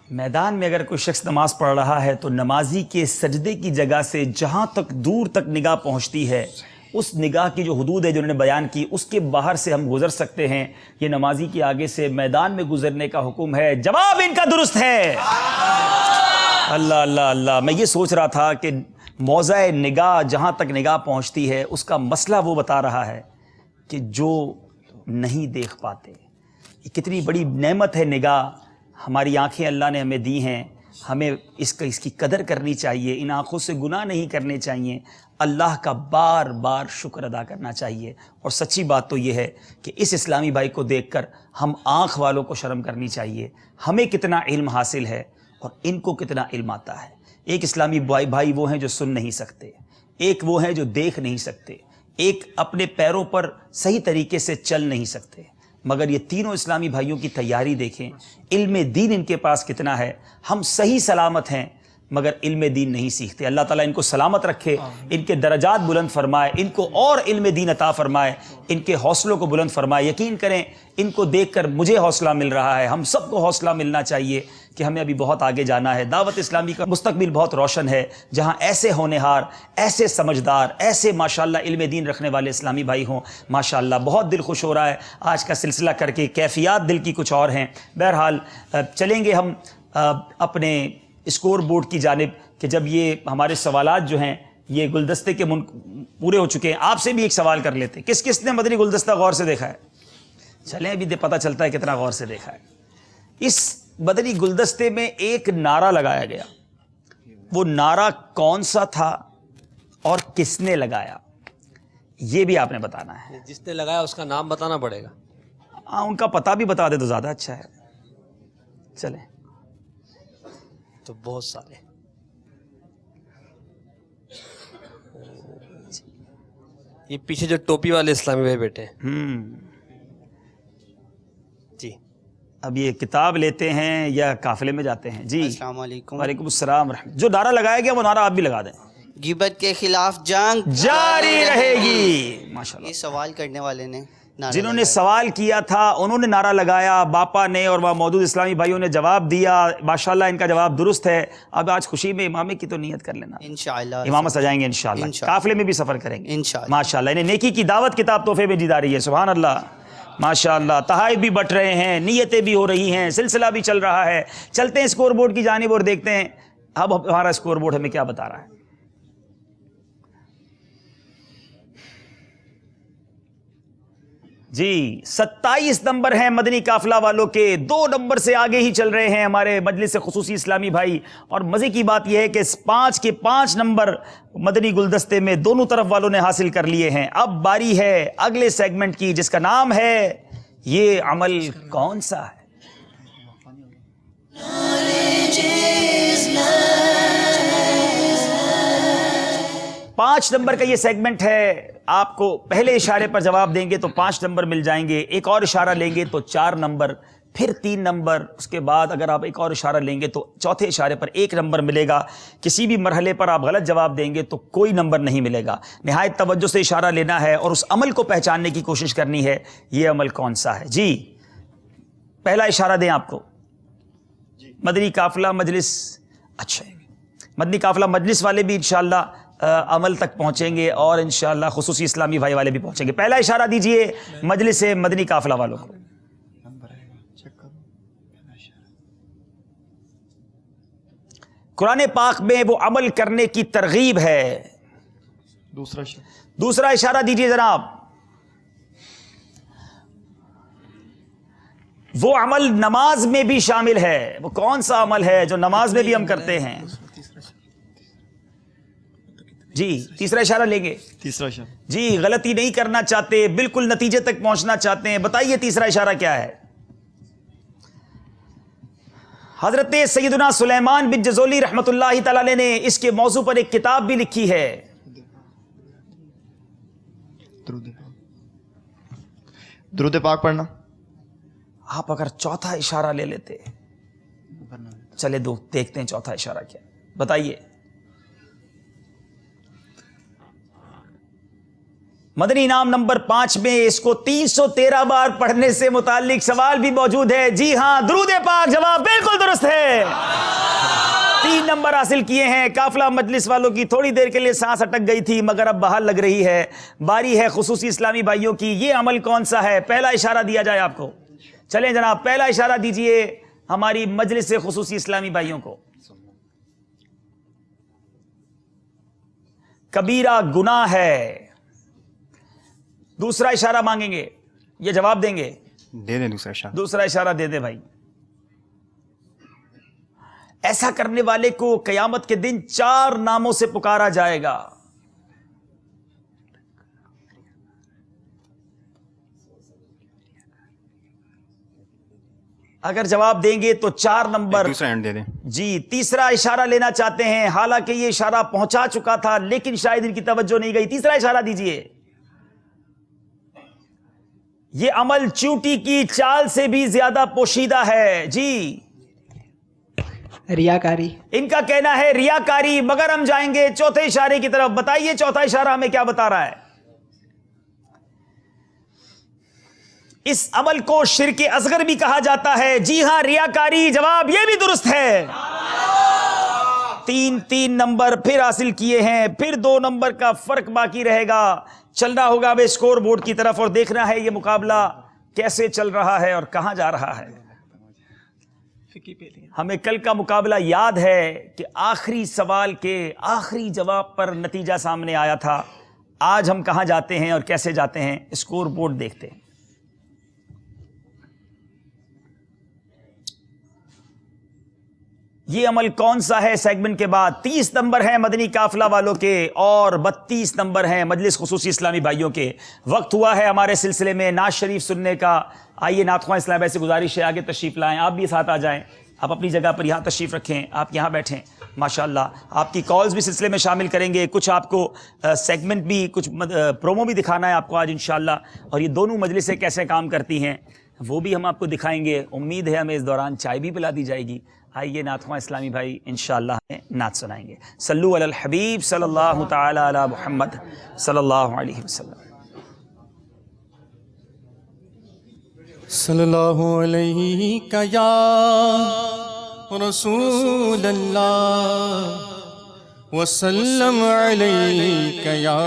میدان میں اگر کوئی شخص نماز پڑھ رہا ہے تو نمازی کے سجدے کی جگہ سے جہاں تک دور تک نگاہ پہنچتی ہے، اس نگاہ کی جو حدود ہے جو انہوں نے بیان کی، اس کے باہر سے ہم گزر سکتے ہیں. یہ نمازی کے آگے سے میدان میں گزرنے کا حکم ہے. جواب ان کا درست ہے. اللہ اللہ اللہ. میں یہ سوچ رہا تھا کہ موضع نگاہ جہاں تک نگاہ پہنچتی ہے اس کا مسئلہ وہ بتا رہا ہے کہ جو نہیں دیکھ پاتے. یہ کتنی بڑی نعمت ہے نگاہ. ہماری آنکھیں اللہ نے ہمیں دی ہیں، ہمیں اس کی قدر کرنی چاہیے. ان آنکھوں سے گناہ نہیں کرنے چاہیے. اللہ کا بار بار شکر ادا کرنا چاہیے. اور سچی بات تو یہ ہے کہ اس اسلامی بھائی کو دیکھ کر ہم آنکھ والوں کو شرم کرنی چاہیے. ہمیں کتنا علم حاصل ہے اور ان کو کتنا علم آتا ہے. ایک اسلامی بھائی وہ ہیں جو سن نہیں سکتے، ایک وہ ہیں جو دیکھ نہیں سکتے، ایک اپنے پیروں پر صحیح طریقے سے چل نہیں سکتے. مگر یہ تینوں اسلامی بھائیوں کی تیاری دیکھیں، علم دین ان کے پاس کتنا ہے. ہم صحیح سلامت ہیں مگر علم دین نہیں سیکھتے. اللہ تعالیٰ ان کو سلامت رکھے، ان کے درجات بلند فرمائے، ان کو اور علم دین عطا فرمائے، ان کے حوصلوں کو بلند فرمائے. یقین کریں ان کو دیکھ کر مجھے حوصلہ مل رہا ہے. ہم سب کو حوصلہ ملنا چاہیے کہ ہمیں ابھی بہت آگے جانا ہے. دعوت اسلامی کا مستقبل بہت روشن ہے جہاں ایسے ہونہار، ایسے سمجھدار، ایسے ماشاءاللہ علم دین رکھنے والے اسلامی بھائی ہوں. ماشاءاللہ بہت دل خوش ہو رہا ہے آج کا سلسلہ کر کے. کیفیات دل کی کچھ اور ہیں. بہرحال چلیں گے ہم اپنے اسکور بورڈ کی جانب کہ جب یہ ہمارے سوالات جو ہیں یہ گلدستے کے پورے ہو چکے ہیں. آپ سے بھی ایک سوال کر لیتے ہیں. کس کس نے مدنی گلدستہ غور سے دیکھا ہے؟ چلیں ابھی پتہ چلتا ہے کتنا غور سے دیکھا ہے. اس مدنی گلدستے میں ایک نعرہ لگایا گیا. وہ نعرہ کون سا تھا اور کس نے لگایا یہ بھی آپ نے بتانا ہے. جس نے لگایا اس کا نام بتانا پڑے گا. ہاں ان کا پتہ بھی بتا دے تو زیادہ اچھا ہے. چلیں تو بہت سارے. یہ پیچھے جو ٹوپی والے اسلامی بھائی بیٹھے ہیں جی. اب یہ کتاب لیتے ہیں یا قافلے میں جاتے ہیں؟ جی السلام علیکم. وعلیکم السلام ورحمۃ. جو نعرہ لگایا گیا وہ نعرہ آپ بھی لگا دیں. غیبت کے خلاف جنگ جاری رہے گی. ماشاءاللہ. یہ سوال کرنے والے نے جنہوں نے سوال کیا تھا انہوں نے نعرہ لگایا، باپا نے اور وہاں موجود اسلامی بھائیوں نے جواب دیا. ماشاءاللہ ان کا جواب درست ہے. اب آج خوشی میں امامے کی تو نیت کر لینا، انشاءاللہ امامت سجائیں گے انشاءاللہ. قافلے میں بھی سفر کریں گے ماشاءاللہ. انہیں نیکی کی دعوت کتاب تحفے میں دی جا رہی ہے. سبحان اللہ ماشاءاللہ. تحائف بھی بٹ رہے ہیں، نیتیں بھی ہو رہی ہیں، سلسلہ بھی چل رہا ہے. چلتے ہیں اسکور بورڈ کی جانب اور دیکھتے ہیں اب ہمارا اسکور بورڈ ہمیں کیا بتا رہا ہے. جی 27 نمبر ہیں مدنی قافلہ والوں کے، 2 نمبر سے آگے ہی چل رہے ہیں ہمارے مجلس خصوصی اسلامی بھائی. اور مزے کی بات یہ ہے کہ 5 کے 5 نمبر مدنی گلدستے میں دونوں طرف والوں نے حاصل کر لیے ہیں. اب باری ہے اگلے سیگمنٹ کی، جس کا نام ہے یہ عمل کون سا ہے. پانچ نمبر کا یہ سیگمنٹ ہے. آپ کو پہلے اشارے پر جواب دیں گے تو 5 نمبر مل جائیں گے، ایک اور اشارہ لیں گے تو 4 نمبر، پھر 3 نمبر، اس کے بعد اگر آپ ایک اور اشارہ لیں گے تو چوتھے اشارے پر 1 نمبر ملے گا. کسی بھی مرحلے پر آپ غلط جواب دیں گے تو کوئی نمبر نہیں ملے گا. نہایت توجہ سے اشارہ لینا ہے اور اس عمل کو پہچاننے کی کوشش کرنی ہے. یہ عمل کون سا ہے؟ جی پہلا اشارہ دیں آپ کو. مدنی قافلہ مجلس، اچھا مدنی قافلہ مجلس والے بھی انشاءاللہ عمل تک پہنچیں گے اور انشاءاللہ خصوصی اسلامی بھائی والے بھی پہنچیں گے. پہلا اشارہ دیجئے مجلس مدنی قافلہ والوں کو. قرآن پاک میں وہ عمل کرنے کی ترغیب ہے. دوسرا اشارہ دیجئے جناب. وہ عمل نماز میں بھی شامل ہے. وہ کون سا عمل ہے جو نماز میں بھی ہم کرتے ہیں؟ جی تیسرا اشارہ لیں گے. تیسرا اشارہ جی غلطی نہیں کرنا چاہتے، بالکل نتیجے تک پہنچنا چاہتے ہیں. بتائیے تیسرا اشارہ کیا ہے؟ حضرت سیدنا سلیمان بن جزولی رحمۃ اللہ تعالی علیہ نے اس کے موضوع پر ایک کتاب بھی لکھی ہے. درود پاک پڑھنا. آپ اگر چوتھا اشارہ لے لیتے، چلے دیکھتے ہیں چوتھا اشارہ کیا. بتائیے. مدنی انعام نمبر 5 میں اس کو 313 بار پڑھنے سے متعلق سوال بھی موجود ہے. جی ہاں درود پاک، جواب بالکل درست ہے. 3 نمبر حاصل کیے ہیں. قافلہ مجلس والوں کی تھوڑی دیر کے لیے سانس اٹک گئی تھی مگر اب بحال لگ رہی ہے. باری ہے خصوصی اسلامی بھائیوں کی. یہ عمل کون سا ہے؟ پہلا اشارہ دیا جائے آپ کو. چلیں جناب پہلا اشارہ دیجئے ہماری مجلس خصوصی اسلامی بھائیوں کو. کبیرہ گناہ ہے. دوسرا اشارہ مانگیں گے، یہ جواب دیں گے؟ دے دیں دوسرا اشارہ. دوسرا اشارہ دے دیں بھائی. ایسا کرنے والے کو قیامت کے دن 4 ناموں سے پکارا جائے گا. اگر جواب دیں گے تو 4 نمبر. دوسرا اینڈ دے دیں. جی تیسرا اشارہ لینا چاہتے ہیں، حالانکہ یہ اشارہ پہنچا چکا تھا لیکن شاید ان کی توجہ نہیں گئی. تیسرا اشارہ دیجئے. یہ عمل چونٹی کی چال سے بھی زیادہ پوشیدہ ہے. جی ریاکاری. ان کا کہنا ہے ریاکاری، مگر ہم جائیں گے چوتھے اشارے کی طرف. بتائیے چوتھا اشارہ ہمیں کیا بتا رہا ہے؟ اس عمل کو شرک اصغر بھی کہا جاتا ہے. جی ہاں ریاکاری، جواب یہ بھی درست ہے. 3 نمبر پھر حاصل کیے ہیں. پھر 2 نمبر کا فرق باقی رہے گا. چلنا ہوگا اب اسکور بورڈ کی طرف اور دیکھنا ہے یہ مقابلہ کیسے چل رہا ہے اور کہاں جا رہا ہے. ہمیں کل کا مقابلہ یاد ہے کہ آخری سوال کے آخری جواب پر نتیجہ سامنے آیا تھا. آج ہم کہاں جاتے ہیں اور کیسے جاتے ہیں؟ اسکور بورڈ دیکھتے ہیں. یہ عمل کون سا ہے سیگمنٹ کے بعد 30 نمبر ہیں مدنی قافلہ والوں کے اور 32 نمبر ہیں مجلس خصوصی اسلامی بھائیوں کے. وقت ہوا ہے ہمارے سلسلے میں نعت شریف سننے کا. آئیے نعت خواں اسلام بھائی سے گزارش ہے آگے تشریف لائیں. آپ بھی ساتھ آ جائیں. آپ اپنی جگہ پر یہاں تشریف رکھیں. آپ یہاں بیٹھیں. ماشاءاللہ آپ کی کالز بھی سلسلے میں شامل کریں گے. کچھ آپ کو سیگمنٹ بھی، کچھ پرومو بھی دکھانا ہے آپ کو آج انشاءاللہ. اور یہ دونوں مجلسیں کیسے کام کرتی ہیں وہ بھی ہم آپ کو دکھائیں گے. امید ہے ہمیں اس دوران چائے بھی پلا دی جائے گی. آئیے نعت خواں اسلامی بھائی انشاءاللہ ہمیں نعت سنائیں گے. صلو علی الحبیب صلی اللہ تعالی علی محمد صلی اللہ علیہ وسلم. صلی اللہ علیہ یا رسول اللہ وسلم علیہ یا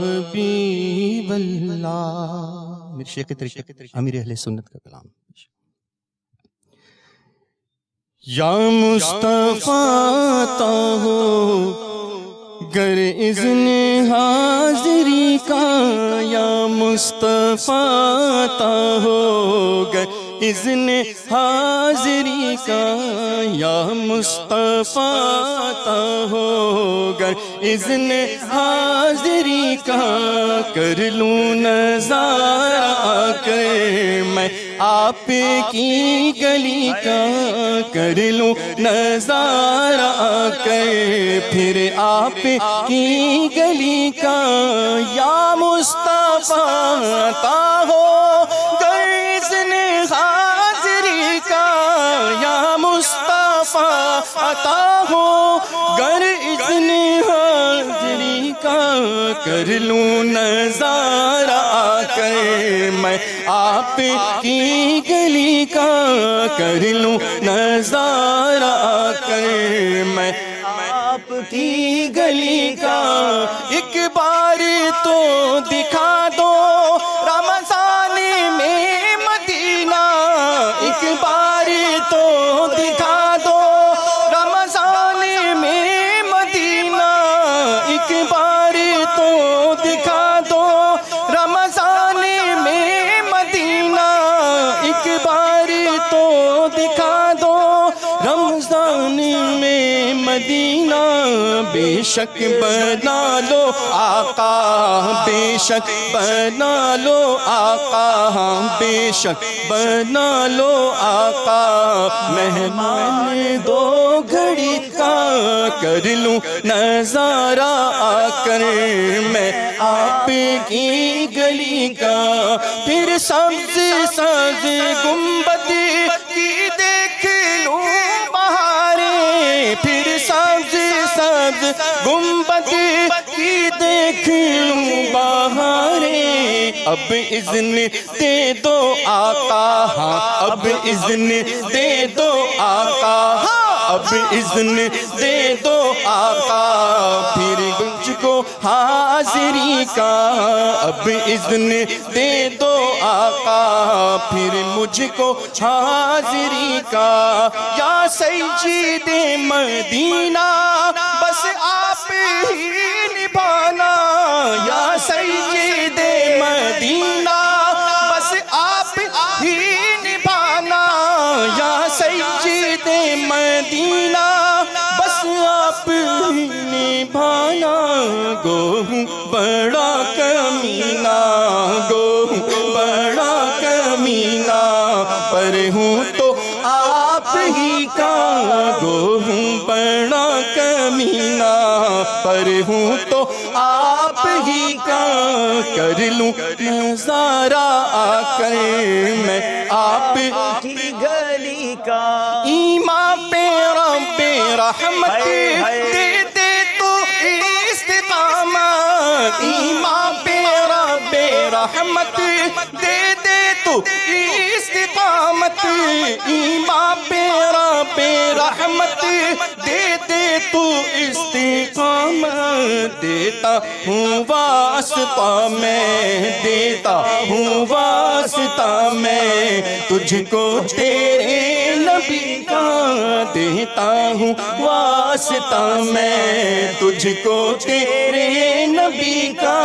حبیب اللہ. میرے شیخ طریقہ امیر اہل سنت کا کلام. یا مصطفیٰ تو ہو گر اذن حاضری کا یا مصطفیٰ عطا ہو، گر اذن حاضری کا یا مصطفیٰ عطا ہو، گر اذن حاضری کا کر لوں نظارہ آ کر میں آپ کی گلی کا، کر لوں نظارہ آ کر پھر آپ کی گلی کا، یا مصطفیٰ عطا ہو گر اذن حاضری کا، یا مصطفیٰ عطا ہو گر اذن حاضری کا، کر لوں نظارہ آ کر میں آپ کی گلی کا، کر لوں نظارہ آ کر میں آپ کی گلی کا، ایک بار تو دکھا دو رمضان میں مدینہ، ایک بار تو دکھا دو رمضان میں مدینہ، ایک بار تو دکھا دو رمضان میں مدینہ، ایک بار تو دکھا دو رمضان میں مدینہ، بے شک بنا لو آقا، بے شک بنا لو آقا، بے شک بنا لو آقا، مہمان دو گھڑی کا کر لوں نظارہ آ کر میں آپ کی گلی کا، پھر سبز سبز گنبد کی دیکھ لوں بہاریں، پھر سبز سبز گنبد کی دیکھ لوں بہاریں، اب اذن دے دو آقا، ہاں اب اذن دے دو آقا، اب اذن دے دو آقا، پھر مجھ کو حاضری کا، اب اذن دے دو آقا، پھر مجھ کو حاضری کا، یا سید مدینہ بس آپ ہی نبھانا، یا سید مدینہ بس آپ ہی نبھانا، یا سید مدینہ بس آپ ہی نبھانا، گو بڑا کمینہ، گو بڑا کمینہ، پر ہوں تو آپ ہی کا، گو بڑا کمینہ، پر ہوں تو آپ ہی کا، کر لوں نظارہ آ کر میں آپ کی گلی کا، ایمان پہ رب رحمت دے دے تو استقامت، ایمان پہ رب رحمت دے دے تو استقامت، ایمان پہ رب رحمت دے دے تو استقامت، دیتا ہوں واسطہ میں، دیتا ہوں واسطہ میں تجھ کو تیرے نبی کا، دیتا ہوں واسطہ میں تجھ کو تیرے نبی کا،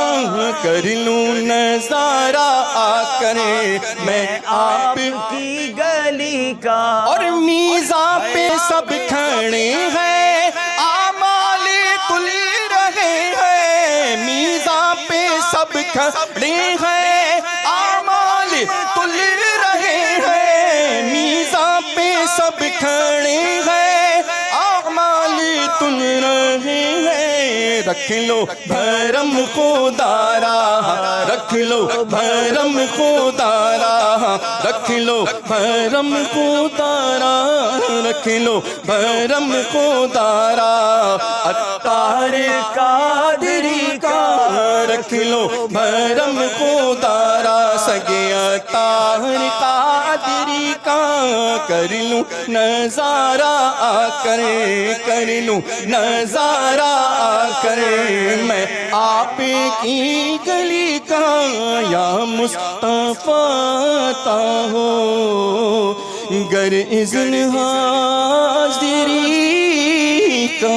کر لوں نظارہ آ کر میں آپ کی گلی کا، اور میزاں پہ سب کھڑے ہیں اعمال تل رہے ہیں، میزاں پہ سب کھڑے ہیں اعمال تل رہے ہیں، میزاں پہ سب کھڑے ہیں اعمال تل رہے ہیں، رکھ لو بھرم خودارا، رکھ لو بھرم خودارا، رکھ لو بھرم خودارا، رکھ لو بھرم خودارا، عطار قادری کا رکھ لو بھرم خودارا، سگے عطار قادری کا کر لوں نظارہ آ کر، کر لوں نظارہ آ کر میں آپ کی گلی کا، یا مصطفیٰ عطا ہو گر اذن حاضری کا۔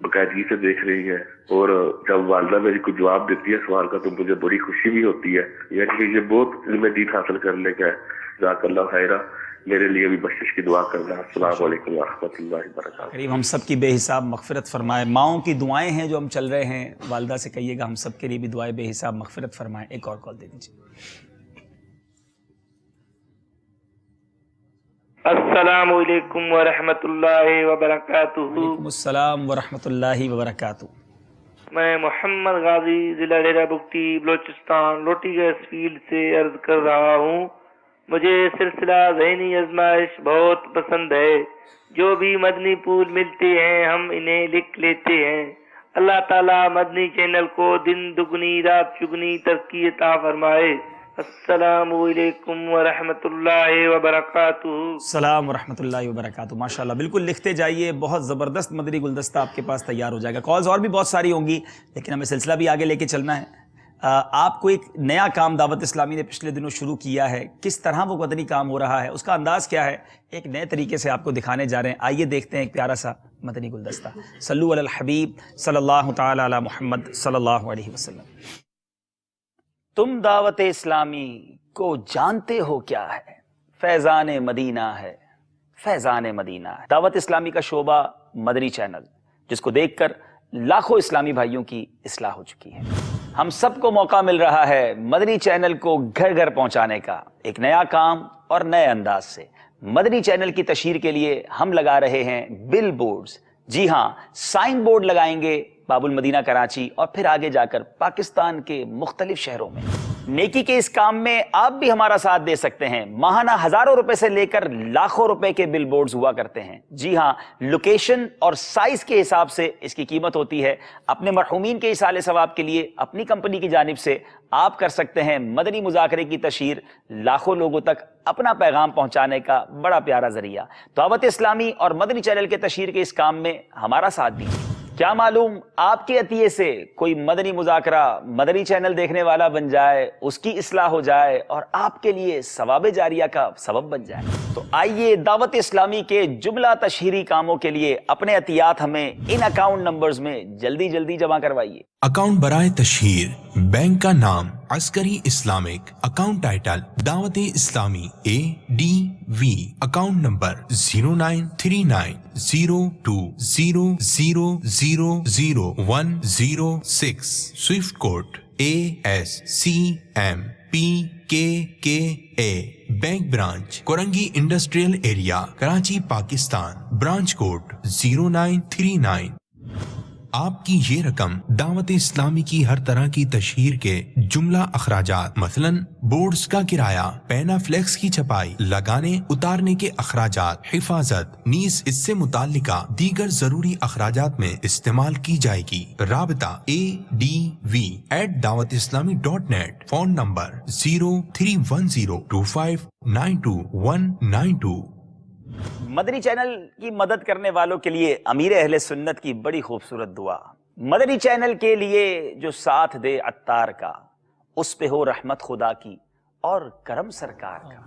باقاعدگی سے دیکھ رہی ہے, اور جب والدہ میری کو جواب دیتی ہے سوال کا تو مجھے بڑی خوشی بھی ہوتی ہے. یعنی کہ یہ بہت علم دین حاصل کرنے کا ہے. جزاک اللہ خیرہ. میرے لیے بھی بخشش کی دعا کرنا. السلام علیکم ورحمۃ اللہ وبرکاتہ. کریم ہم سب کی بے حساب مغفرت فرمائے. ماؤں کی دعائیں ہیں جو ہم چل رہے ہیں, والدہ سے کہیے گا ہم سب کے لیے بھی دعائیں بے حساب مغفرت فرمائے. ایک اور کال دے دیجیے. السلام علیکم ورحمۃ اللہ وبرکاتہ. وعلیکم السلام ورحمۃ اللہ وبرکاتہ. میں محمد غازی ضلع ڈیرہ بگٹی بلوچستان لوٹی گیس فیلڈ سے عرض کر رہا ہوں. مجھے سلسلہ ذہنی آزمائش بہت پسند ہے. جو بھی مدنی پھول ملتے ہیں ہم انہیں لکھ لیتے ہیں. اللہ تعالیٰ مدنی چینل کو دن دگنی رات چگنی ترقی عطا فرمائے. السلام علیکم ورحمۃ اللہ وبرکاتہ. السلام ورحمۃ اللہ وبرکاتہ. ماشاءاللہ بالکل لکھتے جائیے, بہت زبردست مدنی گلدستہ آپ کے پاس تیار ہو جائے گا. کالز اور بھی بہت ساری ہوں گی لیکن ہمیں سلسلہ بھی آگے لے کے چلنا ہے. آپ کو ایک نیا کام دعوت اسلامی نے پچھلے دنوں شروع کیا ہے. کس طرح وہ مدنی کام ہو رہا ہے, اس کا انداز کیا ہے, ایک نئے طریقے سے آپ کو دکھانے جا رہے ہیں. آئیے دیکھتے ہیں ایک پیارا سا مدنی گلدستہ. صلو علی الحبیب صلی اللہ تعالی علی محمد صلی اللہ علیہ وسلم. تم دعوت اسلامی کو جانتے ہو کیا ہے؟ فیضان مدینہ ہے, فیضان مدینہ ہے. دعوت اسلامی کا شعبہ مدنی چینل, جس کو دیکھ کر لاکھوں اسلامی بھائیوں کی اصلاح ہو چکی ہے. ہم سب کو موقع مل رہا ہے مدنی چینل کو گھر گھر پہنچانے کا, ایک نیا کام اور نئے انداز سے. مدنی چینل کی تشہیر کے لیے ہم لگا رہے ہیں بل بورڈز. جی ہاں, سائن بورڈ لگائیں گے باب المدینہ کراچی اور پھر آگے جا کر پاکستان کے مختلف شہروں میں. نیکی کے اس کام میں آپ بھی ہمارا ساتھ دے سکتے ہیں. ماہانہ ہزاروں روپے سے لے کر لاکھوں روپے کے بل بورڈز ہوا کرتے ہیں. جی ہاں, لوکیشن اور سائز کے حساب سے اس کی قیمت ہوتی ہے. اپنے مرحومین کے ایصال ثواب کے لیے اپنی کمپنی کی جانب سے آپ کر سکتے ہیں مدنی مذاکرے کی تشہیر, لاکھوں لوگوں تک اپنا پیغام پہنچانے کا بڑا پیارا ذریعہ. دعوت اسلامی اور مدنی چینل کے تشہیر کے اس کام میں ہمارا ساتھ دیجیے. کیا معلوم آپ کے عطیے سے کوئی مدنی مذاکرہ مدنی چینل دیکھنے والا بن جائے, اس کی اصلاح ہو جائے اور آپ کے لیے ثواب جاریہ کا سبب بن جائے. تو آئیے دعوت اسلامی کے جملہ تشہیری کاموں کے لیے اپنے عطیات ہمیں ان اکاؤنٹ نمبرز میں جلدی جلدی جمع کروائیے. اکاؤنٹ برائے تشہیر, بینک کا نام عسکری Islamic, account title Dawat Islami ADV, account number 093900000106, swift code ASCMPKKA, bank branch Korangi industrial area Karachi Pakistan, branch code 0939. آپ کی یہ رقم دعوت اسلامی کی ہر طرح کی تشہیر کے جملہ اخراجات مثلاً بورڈز کا کرایہ, پینا فلیکس کی چھپائی, لگانے اتارنے کے اخراجات, حفاظت, نیز اس سے متعلقہ دیگر ضروری اخراجات میں استعمال کی جائے گی. رابطہ adv@dawatislami.net, فون نمبر 031025929192. مدنی چینل کی مدد کرنے والوں کے لیے امیر اہل سنت کی بڑی خوبصورت دعا. مدنی چینل کے لیے جو ساتھ دے عطار کا, اس پہ ہو رحمت خدا کی اور کرم سرکار کا.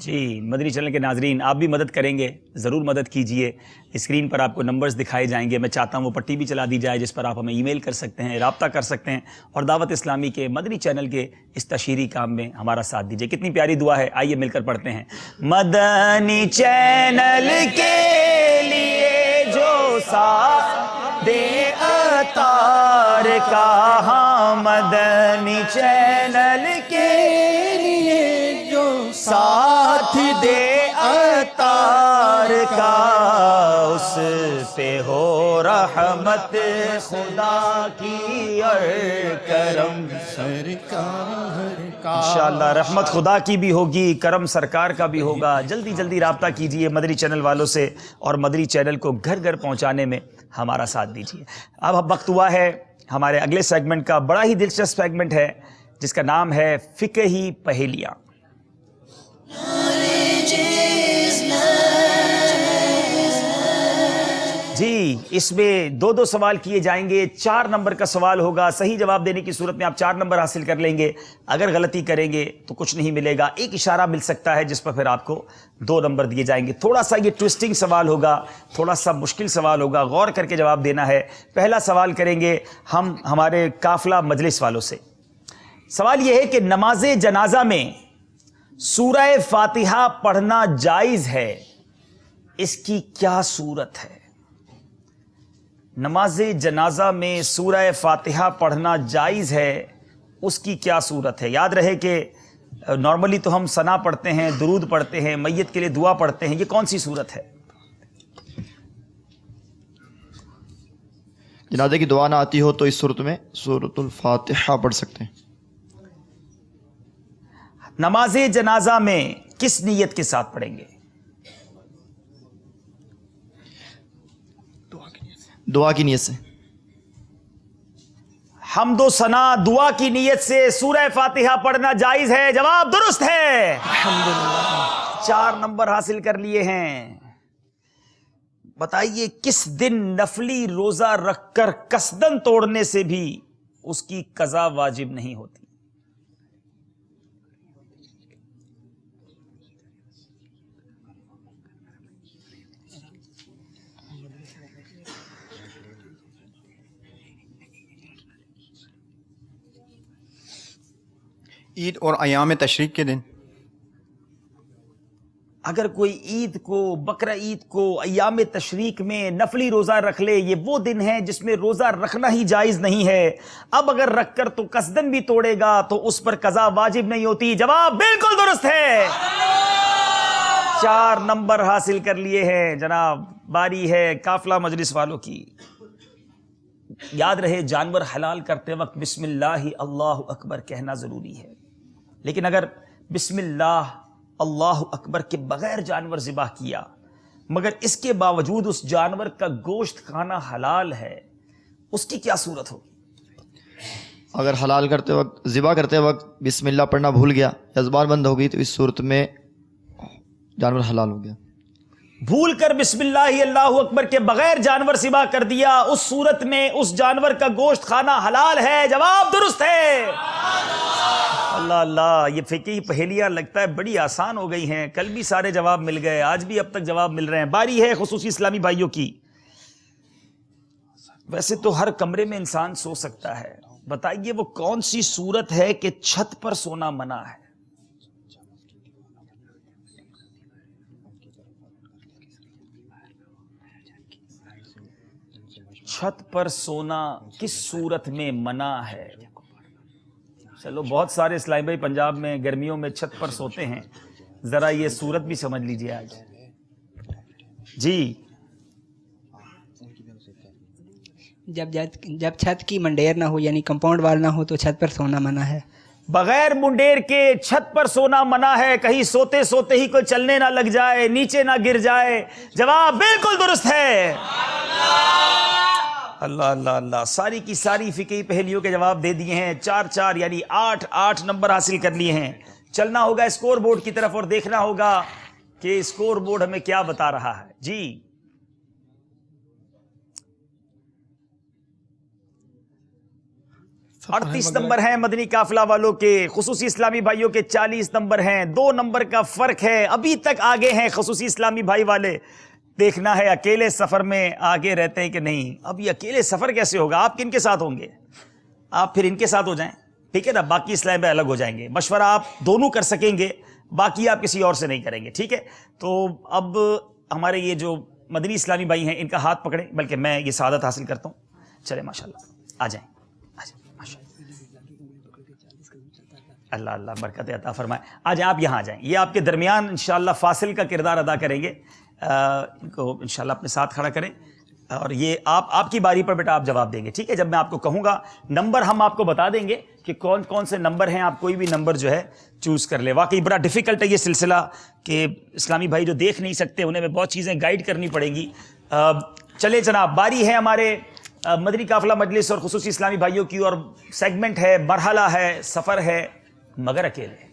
جی مدنی چینل کے ناظرین, آپ بھی مدد کریں گے, ضرور مدد کیجئے. اسکرین پر آپ کو نمبرز دکھائے جائیں گے. میں چاہتا ہوں وہ پٹی بھی چلا دی جائے جس پر آپ ہمیں ای میل کر سکتے ہیں, رابطہ کر سکتے ہیں اور دعوت اسلامی کے مدنی چینل کے اس تشہیری کام میں ہمارا ساتھ دیجئے. کتنی پیاری دعا ہے, آئیے مل کر پڑھتے ہیں. مدنی چینل کے لیے جو ساتھ دے عطار کا, ہاں مدنی چینل کے لیے جو ساتھ دے عطار کا, اس پہ ہو رحمت خدا کی اور کرم سرکار کا. انشاءاللہ رحمت خدا کی بھی ہوگی, کرم سرکار کا بھی ہوگا. جلدی جلدی رابطہ کیجئے مدنی چینل والوں سے اور مدنی چینل کو گھر گھر پہنچانے میں ہمارا ساتھ دیجئے. اب وقت ہوا ہے ہمارے اگلے سیگمنٹ کا. بڑا ہی دلچسپ سیگمنٹ ہے جس کا نام ہے فقہی پہیلیاں. جی اس میں 2 سوال کیے جائیں گے. 4 نمبر کا سوال ہوگا. صحیح جواب دینے کی صورت میں آپ 4 نمبر حاصل کر لیں گے. اگر غلطی کریں گے تو کچھ نہیں ملے گا. ایک اشارہ مل سکتا ہے جس پر پھر آپ کو 2 نمبر دیے جائیں گے. تھوڑا سا یہ ٹوسٹنگ سوال ہوگا, تھوڑا سا مشکل سوال ہوگا, غور کر کے جواب دینا ہے. پہلا سوال کریں گے ہم ہمارے قافلہ مجلس والوں سے. سوال یہ ہے کہ نماز جنازہ میں سورہ فاتحہ پڑھنا جائز ہے, اس کی کیا صورت ہے؟ نماز جنازہ میں سورہ فاتحہ پڑھنا جائز ہے, اس کی کیا صورت ہے؟ یاد رہے کہ نارملی تو ہم ثنا پڑھتے ہیں, درود پڑھتے ہیں, میت کے لیے دعا پڑھتے ہیں. یہ کون سی صورت ہے؟ جنازے کی دعا نہ آتی ہو تو اس صورت میں سورۃ الفاتحہ پڑھ سکتے ہیں. نماز جنازہ میں کس نیت کے ساتھ پڑھیں گے؟ دعا کی نیت سے. حمد و ثنا دعا کی نیت سے سورہ فاتحہ پڑھنا جائز ہے. جواب درست ہے. الحمدللہ 4 نمبر حاصل کر لیے ہیں. بتائیے کس دن نفلی روزہ رکھ کر قصدن توڑنے سے بھی اس کی قضا واجب نہیں ہوتی؟ عید اور ایام تشریق کے دن. اگر کوئی عید کو, بقرہ عید کو, ایام تشریق میں نفلی روزہ رکھ لے, یہ وہ دن ہے جس میں روزہ رکھنا ہی جائز نہیں ہے. اب اگر رکھ کر تو قصدن بھی توڑے گا تو اس پر قضا واجب نہیں ہوتی. جواب بالکل درست ہے. 4 نمبر حاصل کر لیے ہیں جناب. باری ہے قافلہ مجلس والوں کی. یاد رہے جانور حلال کرتے وقت بسم اللہ اللہ اکبر کہنا ضروری ہے, لیکن اگر بسم اللہ اللہ اکبر کے بغیر جانور ذبح کیا مگر اس کے باوجود اس جانور کا گوشت کھانا حلال ہے, اس کی کیا صورت ہوگی؟ اگر حلال کرتے وقت, ذبح کرتے وقت بسم اللہ پڑھنا بھول گیا یا زبان بند ہو گئی تو اس صورت میں جانور حلال ہو گیا. بھول کر بسم اللہ اللہ اکبر کے بغیر جانور ذبح کر دیا, اس صورت میں اس جانور کا گوشت کھانا حلال ہے. جواب درست ہے. اللہ اللہ, یہ فقہی پہیلیاں لگتا ہے بڑی آسان ہو گئی ہیں. کل بھی سارے جواب مل گئے, آج بھی اب تک جواب مل رہے ہیں. باری ہے خصوصی اسلامی بھائیوں کی. ویسے تو ہر کمرے میں انسان سو سکتا ہے, بتائیے وہ کون سی صورت ہے کہ چھت پر سونا منع ہے؟ چھت پر سونا کس صورت میں منع ہے؟ چلو بہت سارے اسلامی بھائی پنجاب میں گرمیوں میں چھت پر سوتے ہیں, ذرا یہ صورت بھی سمجھ لیجئے آج. جی جب چھت کی منڈیر نہ ہو یعنی کمپاؤنڈ وال نہ ہو تو چھت پر سونا منع ہے. بغیر منڈیر کے چھت پر سونا منع ہے. کہیں سوتے سوتے ہی کوئی چلنے نہ لگ جائے, نیچے نہ گر جائے. جواب بالکل درست ہے. اللہ اللہ اللہ, ساری کی ساری فقہی پہلیوں کے جواب دے دیے ہیں. 4 یعنی 8 نمبر حاصل کر لیے ہیں. چلنا ہوگا اسکور بورڈ کی طرف اور دیکھنا ہوگا کہ اسکور بورڈ ہمیں کیا بتا رہا ہے. جی 38 نمبر ہیں مدنی قافلہ والوں کے, خصوصی اسلامی بھائیوں کے 40 نمبر ہیں. 2 نمبر کا فرق ہے. ابھی تک آگے ہیں خصوصی اسلامی بھائی والے. دیکھنا ہے اکیلے سفر میں آگے رہتے ہیں کہ نہیں. اب یہ اکیلے سفر کیسے ہوگا؟ آپ کن کے ساتھ ہوں گے؟ آپ پھر ان کے ساتھ ہو جائیں, ٹھیک ہے نا. باقی اسلام میں الگ ہو جائیں گے. مشورہ آپ دونوں کر سکیں گے, باقی آپ کسی اور سے نہیں کریں گے, ٹھیک ہے. تو اب ہمارے یہ جو مدنی اسلامی بھائی ہیں ان کا ہاتھ پکڑیں, بلکہ میں یہ سعادت حاصل کرتا ہوں. چلے ماشاءاللہ آ جائیں. اللہ اللہ برکت عطا فرمائے. آج آپ یہاں آ جائیں, یہ آپ کے درمیان انشاءاللہ فاصل کا کردار ادا کریں گے. ان کو انشاءاللہ اپنے ساتھ کھڑا کریں اور یہ آپ کی باری پر بیٹا آپ جواب دیں گے, ٹھیک ہے. جب میں آپ کو کہوں گا نمبر ہم آپ کو بتا دیں گے کہ کون کون سے نمبر ہیں, آپ کوئی بھی نمبر جو ہے چوز کر لے. واقعی بڑا ڈیفیکلٹ ہے یہ سلسلہ کہ اسلامی بھائی جو دیکھ نہیں سکتے انہیں میں بہت چیزیں گائیڈ کرنی پڑیں گی. چلے جناب, باری ہے ہمارے مدنی قافلہ مجلس اور خصوصی اسلامی بھائیوں کی, اور سیگمنٹ ہے, مرحلہ ہے, سفر ہے, مگر اکیلے.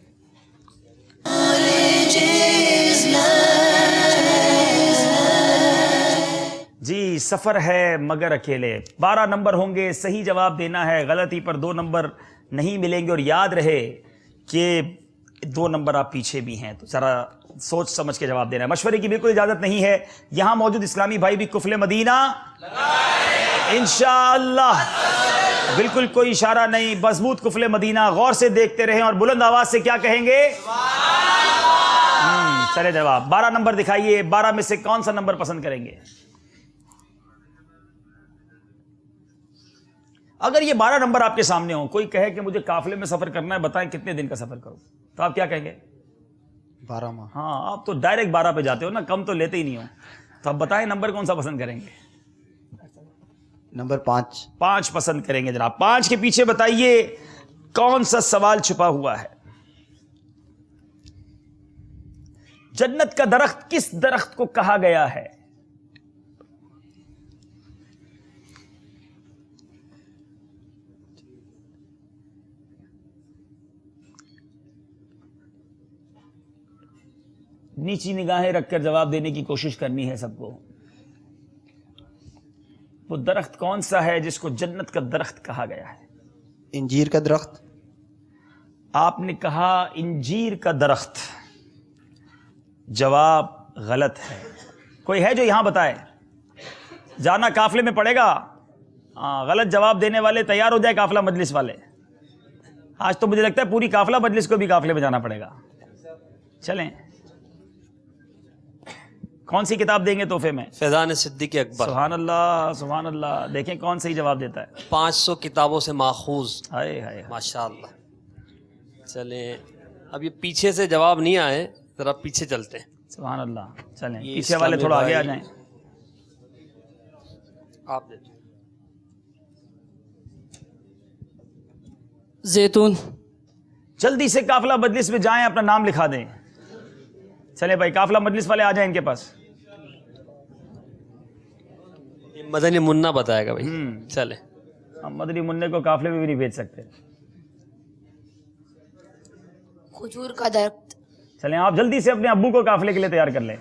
جی سفر ہے مگر اکیلے. 12 نمبر ہوں گے, صحیح جواب دینا ہے, غلطی پر 2 نمبر نہیں ملیں گے. اور یاد رہے کہ 2 نمبر آپ پیچھے بھی ہیں, تو ذرا سوچ سمجھ کے جواب دینا ہے. مشورے کی بالکل اجازت نہیں ہے. یہاں موجود اسلامی بھائی بھی قفل مدینہ انشاءاللہ, بالکل کوئی اشارہ نہیں, مضبوط قفل مدینہ. غور سے دیکھتے رہیں اور بلند آواز سے کیا کہیں گے؟ چلے جواب. 12 نمبر دکھائیے, 12 میں سے کون سا نمبر پسند کریں گے؟ اگر یہ 12 نمبر آپ کے سامنے ہوں, کوئی کہے کہ مجھے قافلے میں سفر کرنا ہے, بتائیں کتنے دن کا سفر کروں, تو آپ کیا کہیں گے؟ 12 ماہ. ہاں, آپ تو ڈائریکٹ 12 پہ جاتے ہو نا, کم تو لیتے ہی نہیں ہو. تو آپ بتائیں نمبر کون سا پسند کریں گے؟ نمبر 5. 5 پسند کریں گے جناب. 5 کے پیچھے بتائیے کون سا سوال چھپا ہوا ہے؟ جنت کا درخت کس درخت کو کہا گیا ہے؟ نیچی نگاہیں رکھ کر جواب دینے کی کوشش کرنی ہے سب کو. وہ درخت کون سا ہے جس کو جنت کا درخت کہا گیا ہے؟ انجیر کا درخت. آپ نے کہا انجیر کا درخت. جواب غلط ہے. کوئی ہے جو یہاں بتائے؟ جانا قافلے میں پڑے گا. غلط جواب دینے والے تیار ہو جائے, قافلہ مجلس والے. آج تو مجھے لگتا ہے پوری قافلہ مجلس کو بھی قافلے میں جانا پڑے گا. چلیں, کون سی کتاب دیں گے تحفے میں؟ فیضان صدیق اکبر. سبحان اللہ سبحان اللہ. دیکھیں کون صحیح جواب دیتا ہے. 500 کتابوں سے ماخوذ. ہائے ہائے ماشاءاللہ. چلیں, اب یہ پیچھے سے جواب نہیں آئے, ذرا پیچھے چلتے ہیں. سبحان اللہ. چلیں پیچھے والے تھوڑا آگے آ جائیں. آپ دیکھیں. زیتون. جلدی سے قافلہ مجلس میں جائیں, اپنا نام لکھا دیں. چلے بھائی قافلہ مجلس والے آ جائیں ان کے پاس. مدنی منا بتائے گا بھائی. چلے, ہم مدنی منع کو قافلے میں بھی نہیں بھیج سکتے. کھجور کا درخت. چلیں آپ جلدی سے اپنے ابو کو قافلے کے لیے تیار کر لیں.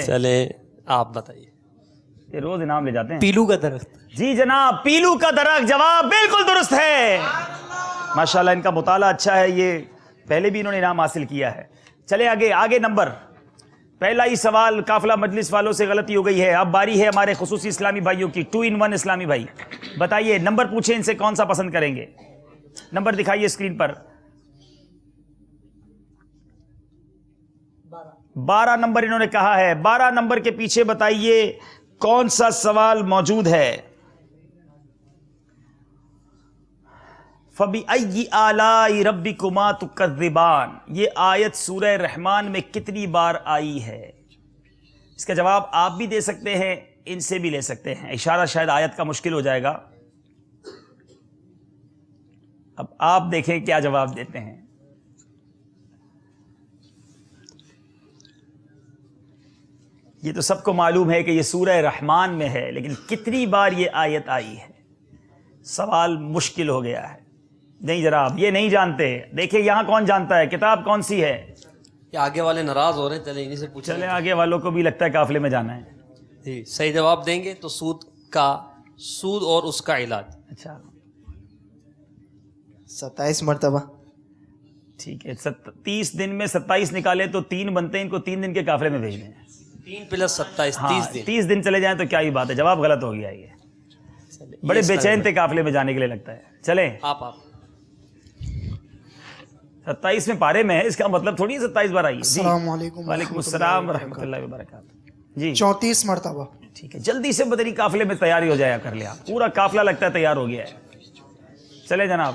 چلے آپ بتائیے. یہ روز انعام لے جاتے ہیں. پیلو کا درخت. جی جناب, پیلو کا درخت. جواب بالکل درست ہے. ماشاءاللہ ان کا مطالعہ اچھا ہے, یہ پہلے بھی انہوں نے انعام حاصل کیا ہے. چلے آگے نمبر. پہلا ہی سوال قافلہ مجلس والوں سے غلطی ہو گئی ہے. اب باری ہے ہمارے خصوصی اسلامی بھائیوں کی. 2 in 1 اسلامی بھائی بتائیے نمبر پوچھیں ان سے کون سا پسند کریں گے. نمبر دکھائیے اسکرین پر. 12 نمبر انہوں نے کہا ہے. 12 نمبر کے پیچھے بتائیے کون سا سوال موجود ہے. فَبِأَيِّ آلَاءِ رَبِّكُمَا تُكَذِّبَانِ, یہ آیت سورہ رحمان میں کتنی بار آئی ہے؟ اس کا جواب آپ بھی دے سکتے ہیں, ان سے بھی لے سکتے ہیں. اشارہ شاید آیت کا مشکل ہو جائے گا. اب آپ دیکھیں کیا جواب دیتے ہیں. یہ تو سب کو معلوم ہے کہ یہ سورہ رحمان میں ہے, لیکن کتنی بار یہ آیت آئی ہے, سوال مشکل ہو گیا ہے. نہیں جناب یہ نہیں جانتے. دیکھیں یہاں کون جانتا ہے, کتاب کون سی ہے؟ یہ آگے والے ناراض ہو رہے ہیں, چلیں انہیں سے پوچھیں. چلیں آگے والوں کو بھی لگتا ہے قافلے میں جانا ہے. جی صحیح جواب دیں گے تو سود اور اس کا علاج. اچھا 27 مرتبہ. ٹھیک ہے, 30 دن میں 27 نکالے تو 3 بنتے ہیں. ان کو 3 دن کے قافلے میں بھیج دیں. 3 + 27 30 دن. 30 دن چلے جائیں تو کیا ہی بات ہے. جواب غلط ہو گیا. یہ بڑے بے چین تھے قافلے میں جانے کے لیے لگتا ہے. چلیں آپ 27 میں پارے میں ہے, اس کا مطلب تھوڑی 27 بار آئی ہے. السلام علیکم. وعلیکم السلام ورحمۃ اللہ وبرکاتہ. جی 34 مرتبہ. ٹھیک ہے, جلدی سے بدری قافلے میں تیاری ہو جایا کر لیا. پورا قافلہ لگتا ہے تیار ہو گیا ہے. چلے جناب,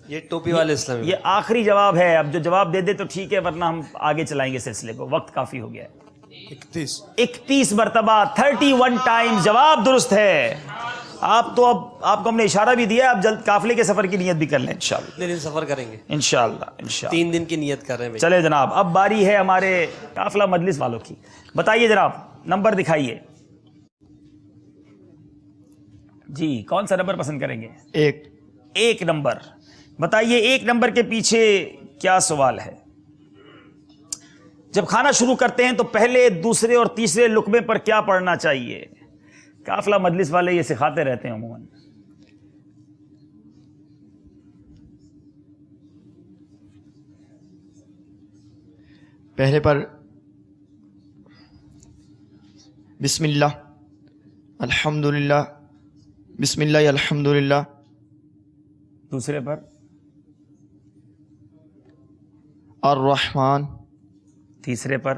یہ ٹوپی والے اسلامی, یہ آخری جواب ہے. اب جو جواب دے دے تو ٹھیک ہے, ورنہ ہم آگے چلائیں گے سلسلے کو, وقت کافی ہو گیا ہے. 31 مرتبہ 31 ٹائم جواب درست ہے. آپ تو اب آپ کو ہم نے اشارہ بھی دیا, اب جلد قافلے کے سفر کی نیت بھی کر لیں انشاءاللہ. کتنے دن سفر کریں گے؟ انشاءاللہ 3 دن کی نیت کر رہے ہیں. چلے جناب, اب باری ہے ہمارے قافلہ مجلس والوں کی. بتائیے جناب نمبر دکھائیے. جی کون سا نمبر پسند کریں گے؟ 1 نمبر. بتائیے 1 نمبر کے پیچھے کیا سوال ہے. جب کھانا شروع کرتے ہیں تو پہلے دوسرے اور تیسرے لقمے پر کیا پڑھنا چاہیے؟ قافلہ مجلس والے یہ سکھاتے رہتے ہیں عموماً. پہلے پر بسم اللہ الحمدللہ، بسم اللہ الحمدللہ. دوسرے پر الرحمن. تیسرے پر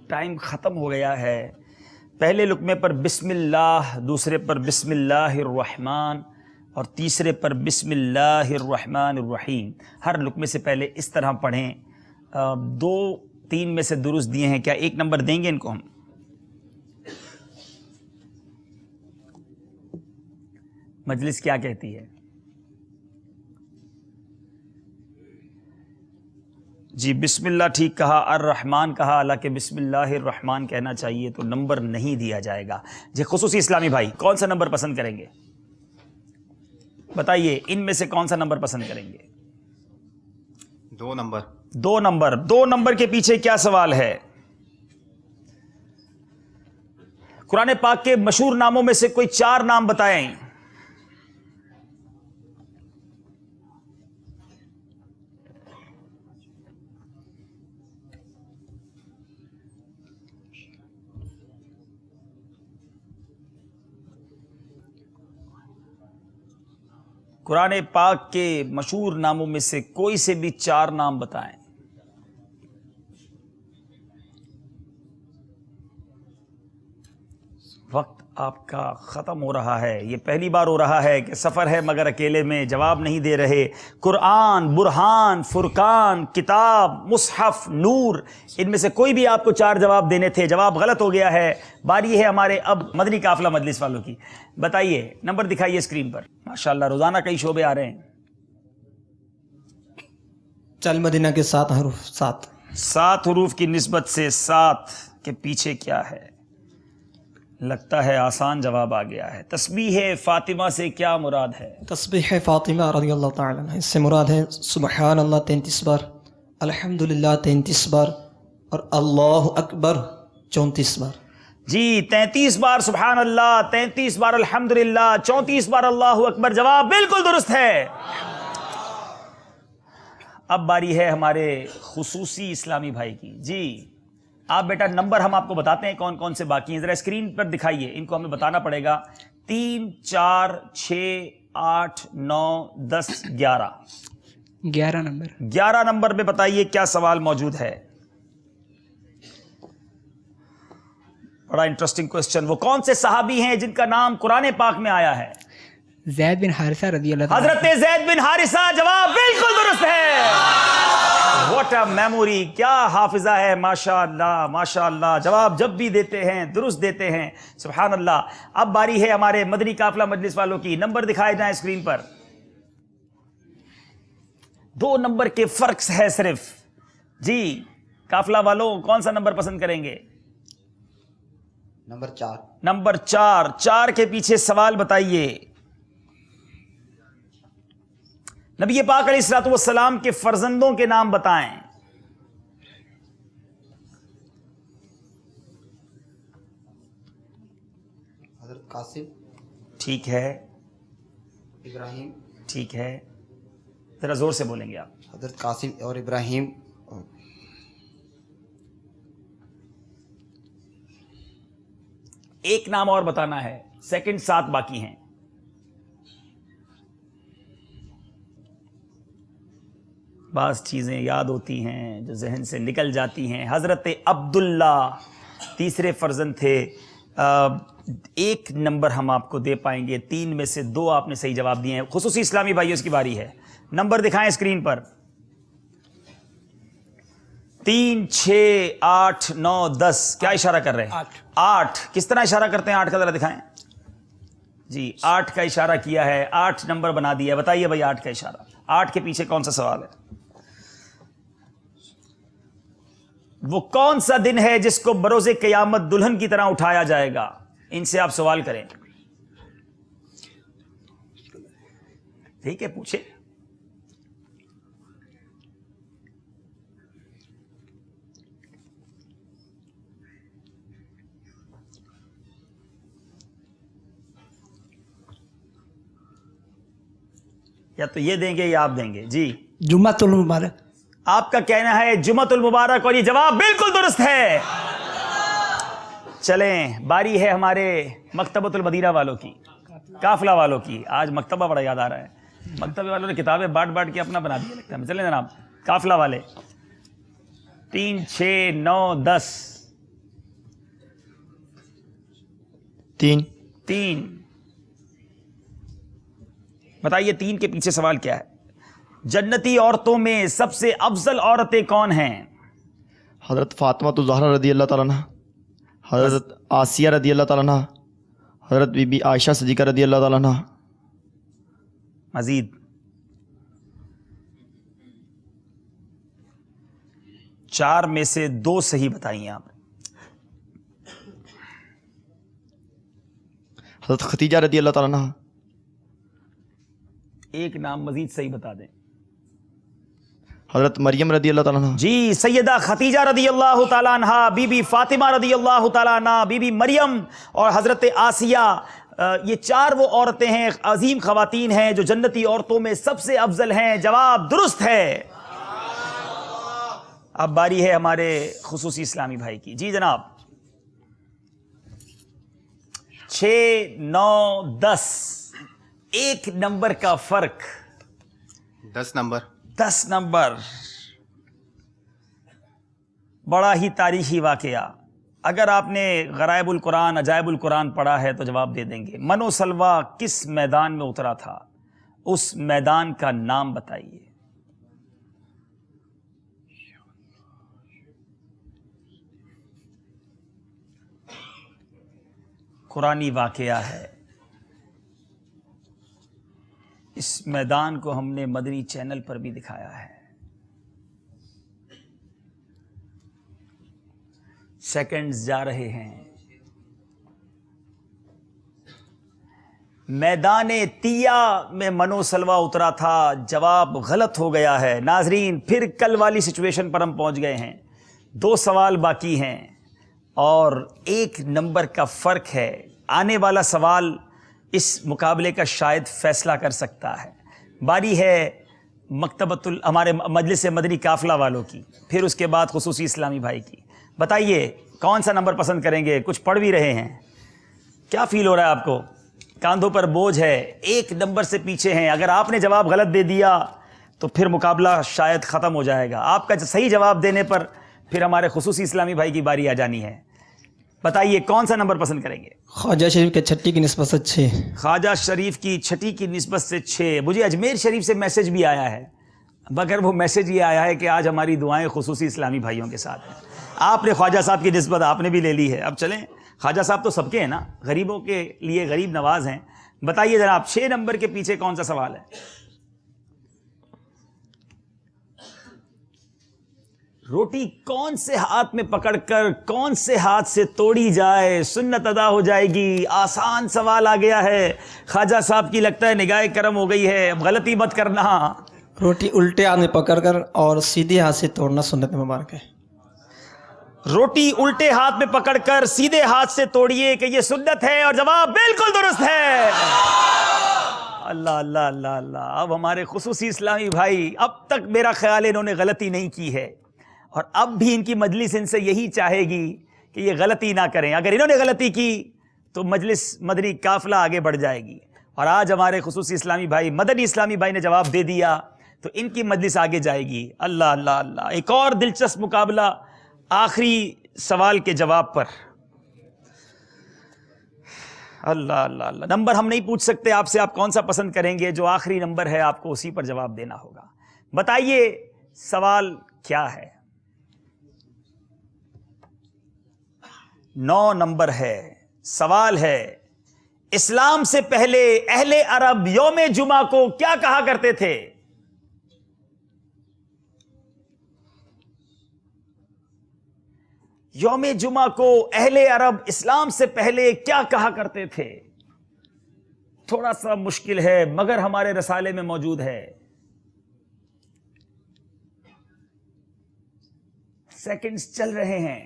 ٹائم ختم ہو گیا ہے. پہلے لقمے پر بسم اللہ، دوسرے پر بسم اللہ الرحمن اور تیسرے پر بسم اللہ الرحمن الرحیم. ہر لقمے سے پہلے اس طرح پڑھیں. 2-3 میں سے درست دیے ہیں. کیا 1 نمبر دیں گے ان کو ہم؟ مجلس کیا کہتی ہے؟ جی بسم اللہ ٹھیک کہا، الرحمن کہا، حالانکہ بسم اللہ الرحمن کہنا چاہیے تو نمبر نہیں دیا جائے گا. جی خصوصی اسلامی بھائی کون سا نمبر پسند کریں گے؟ بتائیے ان میں سے کون سا نمبر پسند کریں گے؟ 2 نمبر. 2 نمبر. 2 نمبر کے پیچھے کیا سوال ہے؟ قرآن پاک کے مشہور ناموں میں سے کوئی 4 نام بتائیں. قرآن پاک کے مشہور ناموں میں سے کوئی سے بھی 4 نام بتائیں. وقت آپ کا ختم ہو رہا ہے. یہ پہلی بار ہو رہا ہے کہ سفر ہے مگر اکیلے میں جواب نہیں دے رہے. قرآن، برہان، فرقان، کتاب، مصحف، نور، ان میں سے کوئی بھی آپ کو 4 جواب دینے تھے. جواب غلط ہو گیا ہے. باری ہے ہمارے اب مدنی قافلہ مجلس والوں کی. بتائیے نمبر دکھائیے اسکرین پر. ماشاءاللہ روزانہ کئی شعبے آ رہے ہیں. چل مدینہ کے 7 حروف. 7 حروف کی نسبت سے 7 کے پیچھے کیا ہے؟ لگتا ہے آسان جواب آ گیا ہے. تسبیح فاطمہ سے کیا مراد ہے؟ تسبیح فاطمہ رضی اللہ تعالی عنہ، اس سے مراد ہے سبحان اللہ 33 بار، الحمدللہ 33 بار اور اللہ اکبر 34 بار. جی 33 بار سبحان اللہ، 33 بار الحمدللہ، 34 بار اللہ اکبر. جواب بالکل درست ہے. اب باری ہے ہمارے خصوصی اسلامی بھائی کی. جی آپ بیٹا نمبر ہم آپ کو بتاتے ہیں کون کون سے باقی ہیں. ذرا اسکرین پر دکھائیے، ان کو ہمیں بتانا پڑے گا. 3 4 6 8 9 10 11. 11 نمبر. 11 نمبر پہ بتائیے کیا سوال موجود ہے. بڑا انٹرسٹنگ کوسچن. وہ کون سے صحابی ہیں جن کا نام قرآن پاک میں آیا ہے؟ زید بن حارثہ رضی اللہ تعالی. حضرت زید بن حارثہ. جواب بالکل درست ہے. واٹ اے میموری، کیا حافظہ ہے. ماشاءاللہ ماشاءاللہ. جواب جب بھی دیتے ہیں درست دیتے ہیں. سبحان اللہ. اب باری ہے ہمارے مدنی قافلہ مجلس والوں کی. نمبر دکھائے جائیں اسکرین پر. 2 نمبر کے فرق ہے صرف. جی قافلہ والوں کون سا نمبر پسند کریں گے؟ نمبر 4. نمبر 4. 4 کے پیچھے سوال بتائیے. نبی پاک علیہ الصلوۃ والسلام کے فرزندوں کے نام بتائیں. حضرت قاسم. ٹھیک ہے. ابراہیم. ٹھیک ہے. ذرا زور سے بولیں گے آپ. حضرت قاسم اور ابراہیم. ایک نام اور بتانا ہے. سیکنڈ 7 باقی ہیں. بعض چیزیں یاد ہوتی ہیں جو ذہن سے نکل جاتی ہیں. حضرت عبداللہ تیسرے فرزند تھے. 1 نمبر ہم آپ کو دے پائیں گے. 3 میں سے 2 آپ نے صحیح جواب دیے ہیں. خصوصی اسلامی بھائیوں اس کی باری ہے. نمبر دکھائیں اسکرین پر. 3 6 8 9 10. کیا اشارہ کر رہے ہیں؟ 8. کس طرح اشارہ کرتے ہیں 8 کا ذرا دکھائیں. جی 8 کا اشارہ کیا ہے. 8 نمبر بنا دیا. بتائیے بھائی 8 کا اشارہ. 8 کے پیچھے کون سا سوال ہے؟ وہ کون سا دن ہے جس کو بروز قیامت دلہن کی طرح اٹھایا جائے گا؟ ان سے آپ سوال کریں. ٹھیک ہے پوچھے. یا تو یہ دیں گے یا آپ دیں گے. جی جمعۃ المبارک. آپ کا کہنا ہے جمعۃ المبارک اور یہ جواب بالکل درست ہے. چلیں باری ہے ہمارے مکتبۃ المدینہ والوں کی, قافلہ والوں کی. آج مکتبہ بڑا یاد آ رہا ہے, مکتبے والوں نے کتابیں بانٹ کے اپنا بنا دیا لگتا ہے. چلیں جناب قافلہ والے 3 6 9 10 3 بتائیے 3 کے پیچھے سوال کیا ہے؟ جنتی عورتوں میں سب سے افضل عورتیں کون ہیں؟ حضرت فاطمہ الزہرا رضی اللہ تعالیٰ عنہ, حضرت آسیہ رضی اللہ تعالیٰ عنہ, حضرت بی بی عائشہ صدیقہ رضی اللہ تعالیٰ عنہ. مزید 4 میں سے 2 صحیح بتائیے آپ. حضرت ختیجہ رضی اللہ تعالیٰ عنہ. ایک نام مزید صحیح بتا دیں. حضرت مریم رضی اللہ تعالیٰ عنہ. جی سیدہ ختیجہ رضی اللہ تعالیٰ عنہ, بی بی فاطمہ رضی اللہ تعالیٰ عنہ, بی بی مریم اور حضرت آسیہ, یہ 4 وہ عورتیں ہیں, عظیم خواتین ہیں جو جنتی عورتوں میں سب سے افضل ہیں. جواب درست ہے. اب باری ہے ہمارے خصوصی اسلامی بھائی کی. جی جناب 6 9 10 ایک نمبر کا فرق. 10 نمبر. بڑا ہی تاریخی واقعہ. اگر آپ نے غرائب القرآن عجائب القرآن پڑھا ہے تو جواب دے دیں گے. من و سلوہ کس میدان میں اترا تھا؟ اس میدان کا نام بتائیے. قرآنی واقعہ ہے. اس میدان کو ہم نے مدنی چینل پر بھی دکھایا ہے. سیکنڈز جا رہے ہیں. میدان تیا میں منو سلوا اترا تھا. جواب غلط ہو گیا ہے. ناظرین پھر کل والی سچویشن پر ہم پہنچ گئے ہیں. 2 سوال باقی ہیں اور 1 نمبر کا فرق ہے. آنے والا سوال اس مقابلے کا شاید فیصلہ کر سکتا ہے. باری ہے ہمارے مجلس مدنی قافلہ والوں کی, پھر اس کے بعد خصوصی اسلامی بھائی کی. بتائیے کون سا نمبر پسند کریں گے؟ کچھ پڑھ بھی رہے ہیں, کیا فیل ہو رہا ہے آپ کو؟ کاندھوں پر بوجھ ہے, 1 نمبر سے پیچھے ہیں. اگر آپ نے جواب غلط دے دیا تو پھر مقابلہ شاید ختم ہو جائے گا. آپ کا صحیح جواب دینے پر پھر ہمارے خصوصی اسلامی بھائی کی باری آ جانی ہے. بتائیے کون سا نمبر پسند کریں گے؟ خواجہ شریف کے 6 کی نسبت سے 6. خواجہ شریف کی 6 کی نسبت سے 6. مجھے اجمیر شریف سے میسج بھی آیا ہے, مگر وہ میسج یہ آیا ہے کہ آج ہماری دعائیں خصوصی اسلامی بھائیوں کے ساتھ ہیں. آپ نے خواجہ صاحب کی نسبت آپ نے بھی لے لی ہے. اب چلیں, خواجہ صاحب تو سب کے ہیں نا, غریبوں کے لیے غریب نواز ہیں. بتائیے جناب 6 نمبر کے پیچھے کون سا سوال ہے؟ روٹی کون سے ہاتھ میں پکڑ کر کون سے ہاتھ سے توڑی جائے سنت ادا ہو جائے گی؟ آسان سوال آ گیا ہے. خواجہ صاحب کی لگتا ہے نگاہ کرم ہو گئی ہے, اب غلطی مت کرنا. روٹی الٹے ہاتھ میں پکڑ کر اور سیدھے ہاتھ سے توڑنا سنت مبارک ہے. روٹی الٹے ہاتھ میں پکڑ کر سیدھے ہاتھ سے توڑیے کہ یہ سنت ہے, اور جواب بالکل درست ہے. اللہ اللہ اللہ اللہ. اب ہمارے خصوصی اسلامی بھائی, اب تک میرا خیال ہے انہوں نے غلطی نہیں کی ہے, اور اب بھی ان کی مجلس ان سے یہی چاہے گی کہ یہ غلطی نہ کریں. اگر انہوں نے غلطی کی تو مجلس مدنی قافلہ آگے بڑھ جائے گی. اور آج ہمارے خصوصی اسلامی بھائی مدنی اسلامی بھائی نے جواب دے دیا تو ان کی مجلس آگے جائے گی. اللہ اللہ اللہ. ایک اور دلچسپ مقابلہ آخری سوال کے جواب پر. اللہ اللہ اللہ. نمبر ہم نہیں پوچھ سکتے آپ سے, آپ کون سا پسند کریں گے. جو آخری نمبر ہے آپ کو اسی پر جواب دینا ہوگا. بتائیے سوال کیا ہے؟ 9 نمبر ہے. سوال ہے اسلام سے پہلے اہل عرب یوم جمعہ کو کیا کہا کرتے تھے؟ یوم جمعہ کو اہل عرب اسلام سے پہلے کیا کہا کرتے تھے؟ تھوڑا سا مشکل ہے مگر ہمارے رسالے میں موجود ہے. سیکنڈز چل رہے ہیں.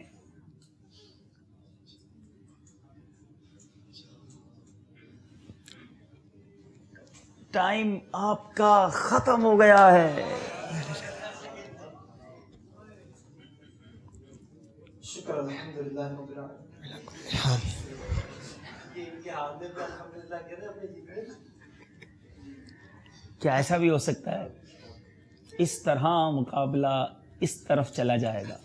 ٹائم آپ کا ختم ہو گیا ہے. شکر الحمدللہ رب العالمین. کیا ایسا بھی ہو سکتا ہے اس طرح مقابلہ اس طرف چلا جائے گا؟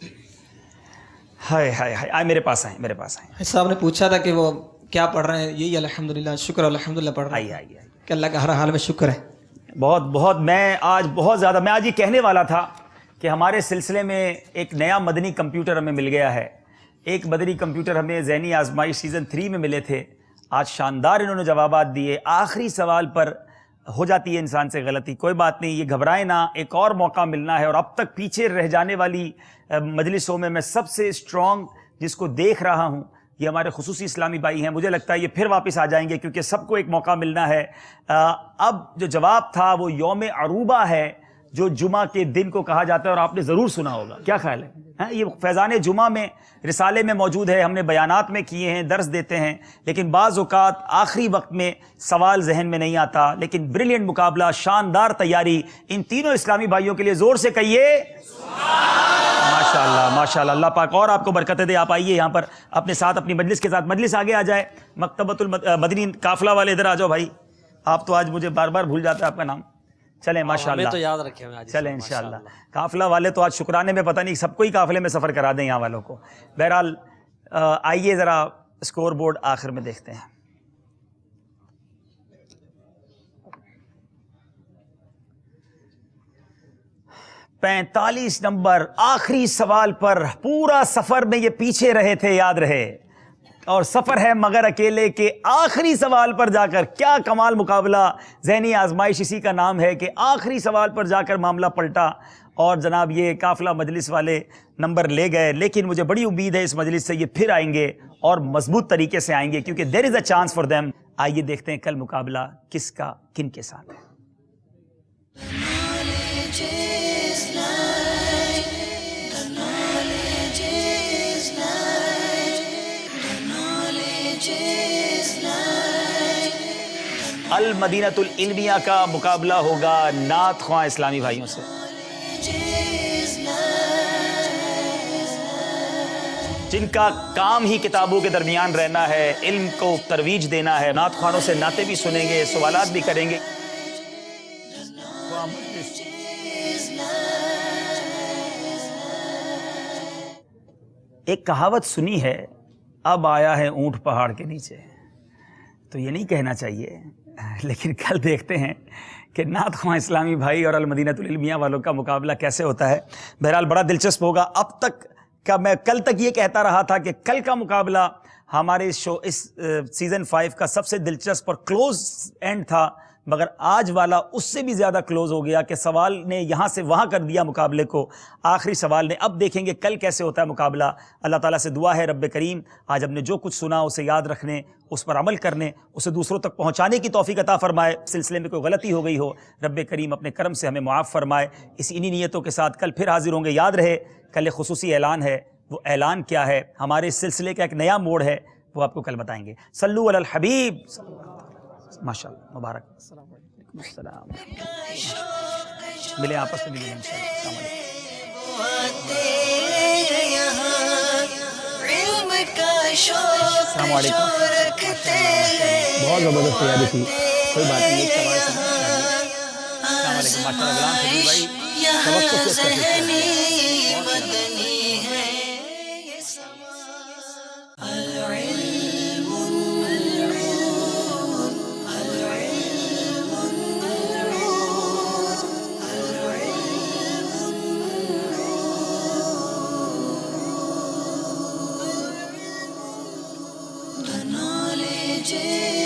ہائے ہائے ہائے، آئے میرے پاس آئیں، میرے پاس آئیں. صاحب نے پوچھا تھا کہ وہ کیا پڑھ رہے ہیں. یہی الحمدللہ شکر الحمدللہ پڑھ رہے ہیں. آئیے کہ اللہ کا ہر حال میں شکر ہے. بہت بہت. میں آج یہ کہنے والا تھا کہ ہمارے سلسلے میں ایک نیا مدنی کمپیوٹر ہمیں مل گیا ہے. ایک مدنی کمپیوٹر ہمیں ذہنی آزمائش سیزن 3 میں ملے تھے. آج شاندار انہوں نے جوابات دیے. آخری سوال پر ہو جاتی ہے انسان سے غلطی، کوئی بات نہیں، یہ گھبرائے نہ، ایک اور موقع ملنا ہے. اور اب تک پیچھے رہ جانے والی مجلسوں میں سب سے اسٹرانگ جس کو دیکھ رہا ہوں یہ ہمارے خصوصی اسلامی بھائی ہیں. مجھے لگتا ہے یہ پھر واپس آ جائیں گے کیونکہ سب کو ایک موقع ملنا ہے. اب جو جواب تھا وہ یوم عروبہ ہے جو جمعہ کے دن کو کہا جاتا ہے، اور آپ نے ضرور سنا ہوگا. کیا خیال ہے؟ یہ فیضان جمعہ میں رسالے میں موجود ہے، ہم نے بیانات میں کیے ہیں، درس دیتے ہیں، لیکن بعض اوقات آخری وقت میں سوال ذہن میں نہیں آتا. لیکن بریلینٹ مقابلہ، شاندار تیاری ان تینوں اسلامی بھائیوں کے لیے. زور سے کہیے ماشاءاللہ ماشاءاللہ. اللہ پاک اور آپ کو برکتیں دے. آپ آئیے یہاں پر اپنے ساتھ اپنی مجلس کے ساتھ. مجلس آگے آ جائے. مکتبۃ المدنی قافلہ والے ادھر آ جاؤ بھائی. آپ تو آج مجھے بار بار بھول جاتا ہے آپ کا نام. چلیں ماشاءاللہ، ہمیں تو یاد رکھے ہوئے. چلیں انشاءاللہ. قافلہ والے تو آج شکرانے میں پتہ نہیں سب کو ہی قافلے میں سفر کرا دیں یہاں والوں کو. بہرحال آئیے ذرا اسکور بورڈ آخر میں دیکھتے ہیں. پینتالیس نمبر آخری سوال پر پورا سفر میں یہ پیچھے رہے تھے، یاد رہے. اور سفر ہے مگر اکیلے کے آخری سوال پر جا کر. کیا کمال مقابلہ. ذہنی آزمائش اسی کا نام ہے کہ آخری سوال پر جا کر معاملہ پلٹا اور جناب یہ قافلہ مجلس والے نمبر لے گئے. لیکن مجھے بڑی امید ہے اس مجلس سے یہ پھر آئیں گے اور مضبوط طریقے سے آئیں گے کیونکہ دیر از اے چانس فار دیم. آئیے دیکھتے ہیں کل مقابلہ کس کا کن کے ساتھ ہے. المدینۃ العلمیہ کا مقابلہ ہوگا نعت خواں اسلامی بھائیوں سے. جن کا کام ہی کتابوں کے درمیان رہنا ہے، علم کو ترویج دینا ہے. نعت خوانوں سے نعتیں بھی سنیں گے، سوالات بھی کریں گے. ایک کہاوت سنی ہے، اب آیا ہے اونٹ پہاڑ کے نیچے. تو یہ نہیں کہنا چاہیے، لیکن کل دیکھتے ہیں کہ نعت خواں اسلامی بھائی اور المدینۃ العلمیہ والوں کا مقابلہ کیسے ہوتا ہے. بہرحال بڑا دلچسپ ہوگا. اب تک کا میں کل تک یہ کہتا رہا تھا کہ کل کا مقابلہ ہمارے اس سیزن 5 کا سب سے دلچسپ اور کلوز اینڈ تھا، مگر آج والا اس سے بھی زیادہ کلوز ہو گیا کہ سوال نے یہاں سے وہاں کر دیا مقابلے کو، آخری سوال نے. اب دیکھیں گے کل کیسے ہوتا ہے مقابلہ. اللہ تعالیٰ سے دعا ہے رب کریم آج ہم نے جو کچھ سنا اسے یاد رکھنے، اس پر عمل کرنے، اسے دوسروں تک پہنچانے کی توفیق عطا فرمائے. سلسلے میں کوئی غلطی ہو گئی ہو رب کریم اپنے کرم سے ہمیں معاف فرمائے. انہی نیتوں کے ساتھ کل پھر حاضر ہوں گے. یاد رہے کل ایک خصوصی اعلان ہے. وہ اعلان کیا ہے؟ ہمارے اس سلسلے کا ایک نیا موڑ ہے، وہ آپ کو کل بتائیں گے. صلو علی الحبیب. ماشاءاللہ مبارک. السلام. ملے آپس میں ملیں انشاءاللہ. السلام علیکم. بہت زبردست تیاری تھی، کوئی بات نہیں. ایک سوال سے السلام علیکم. ماشاءاللہ غلام خلیل بھائی توقع سے The knowledge is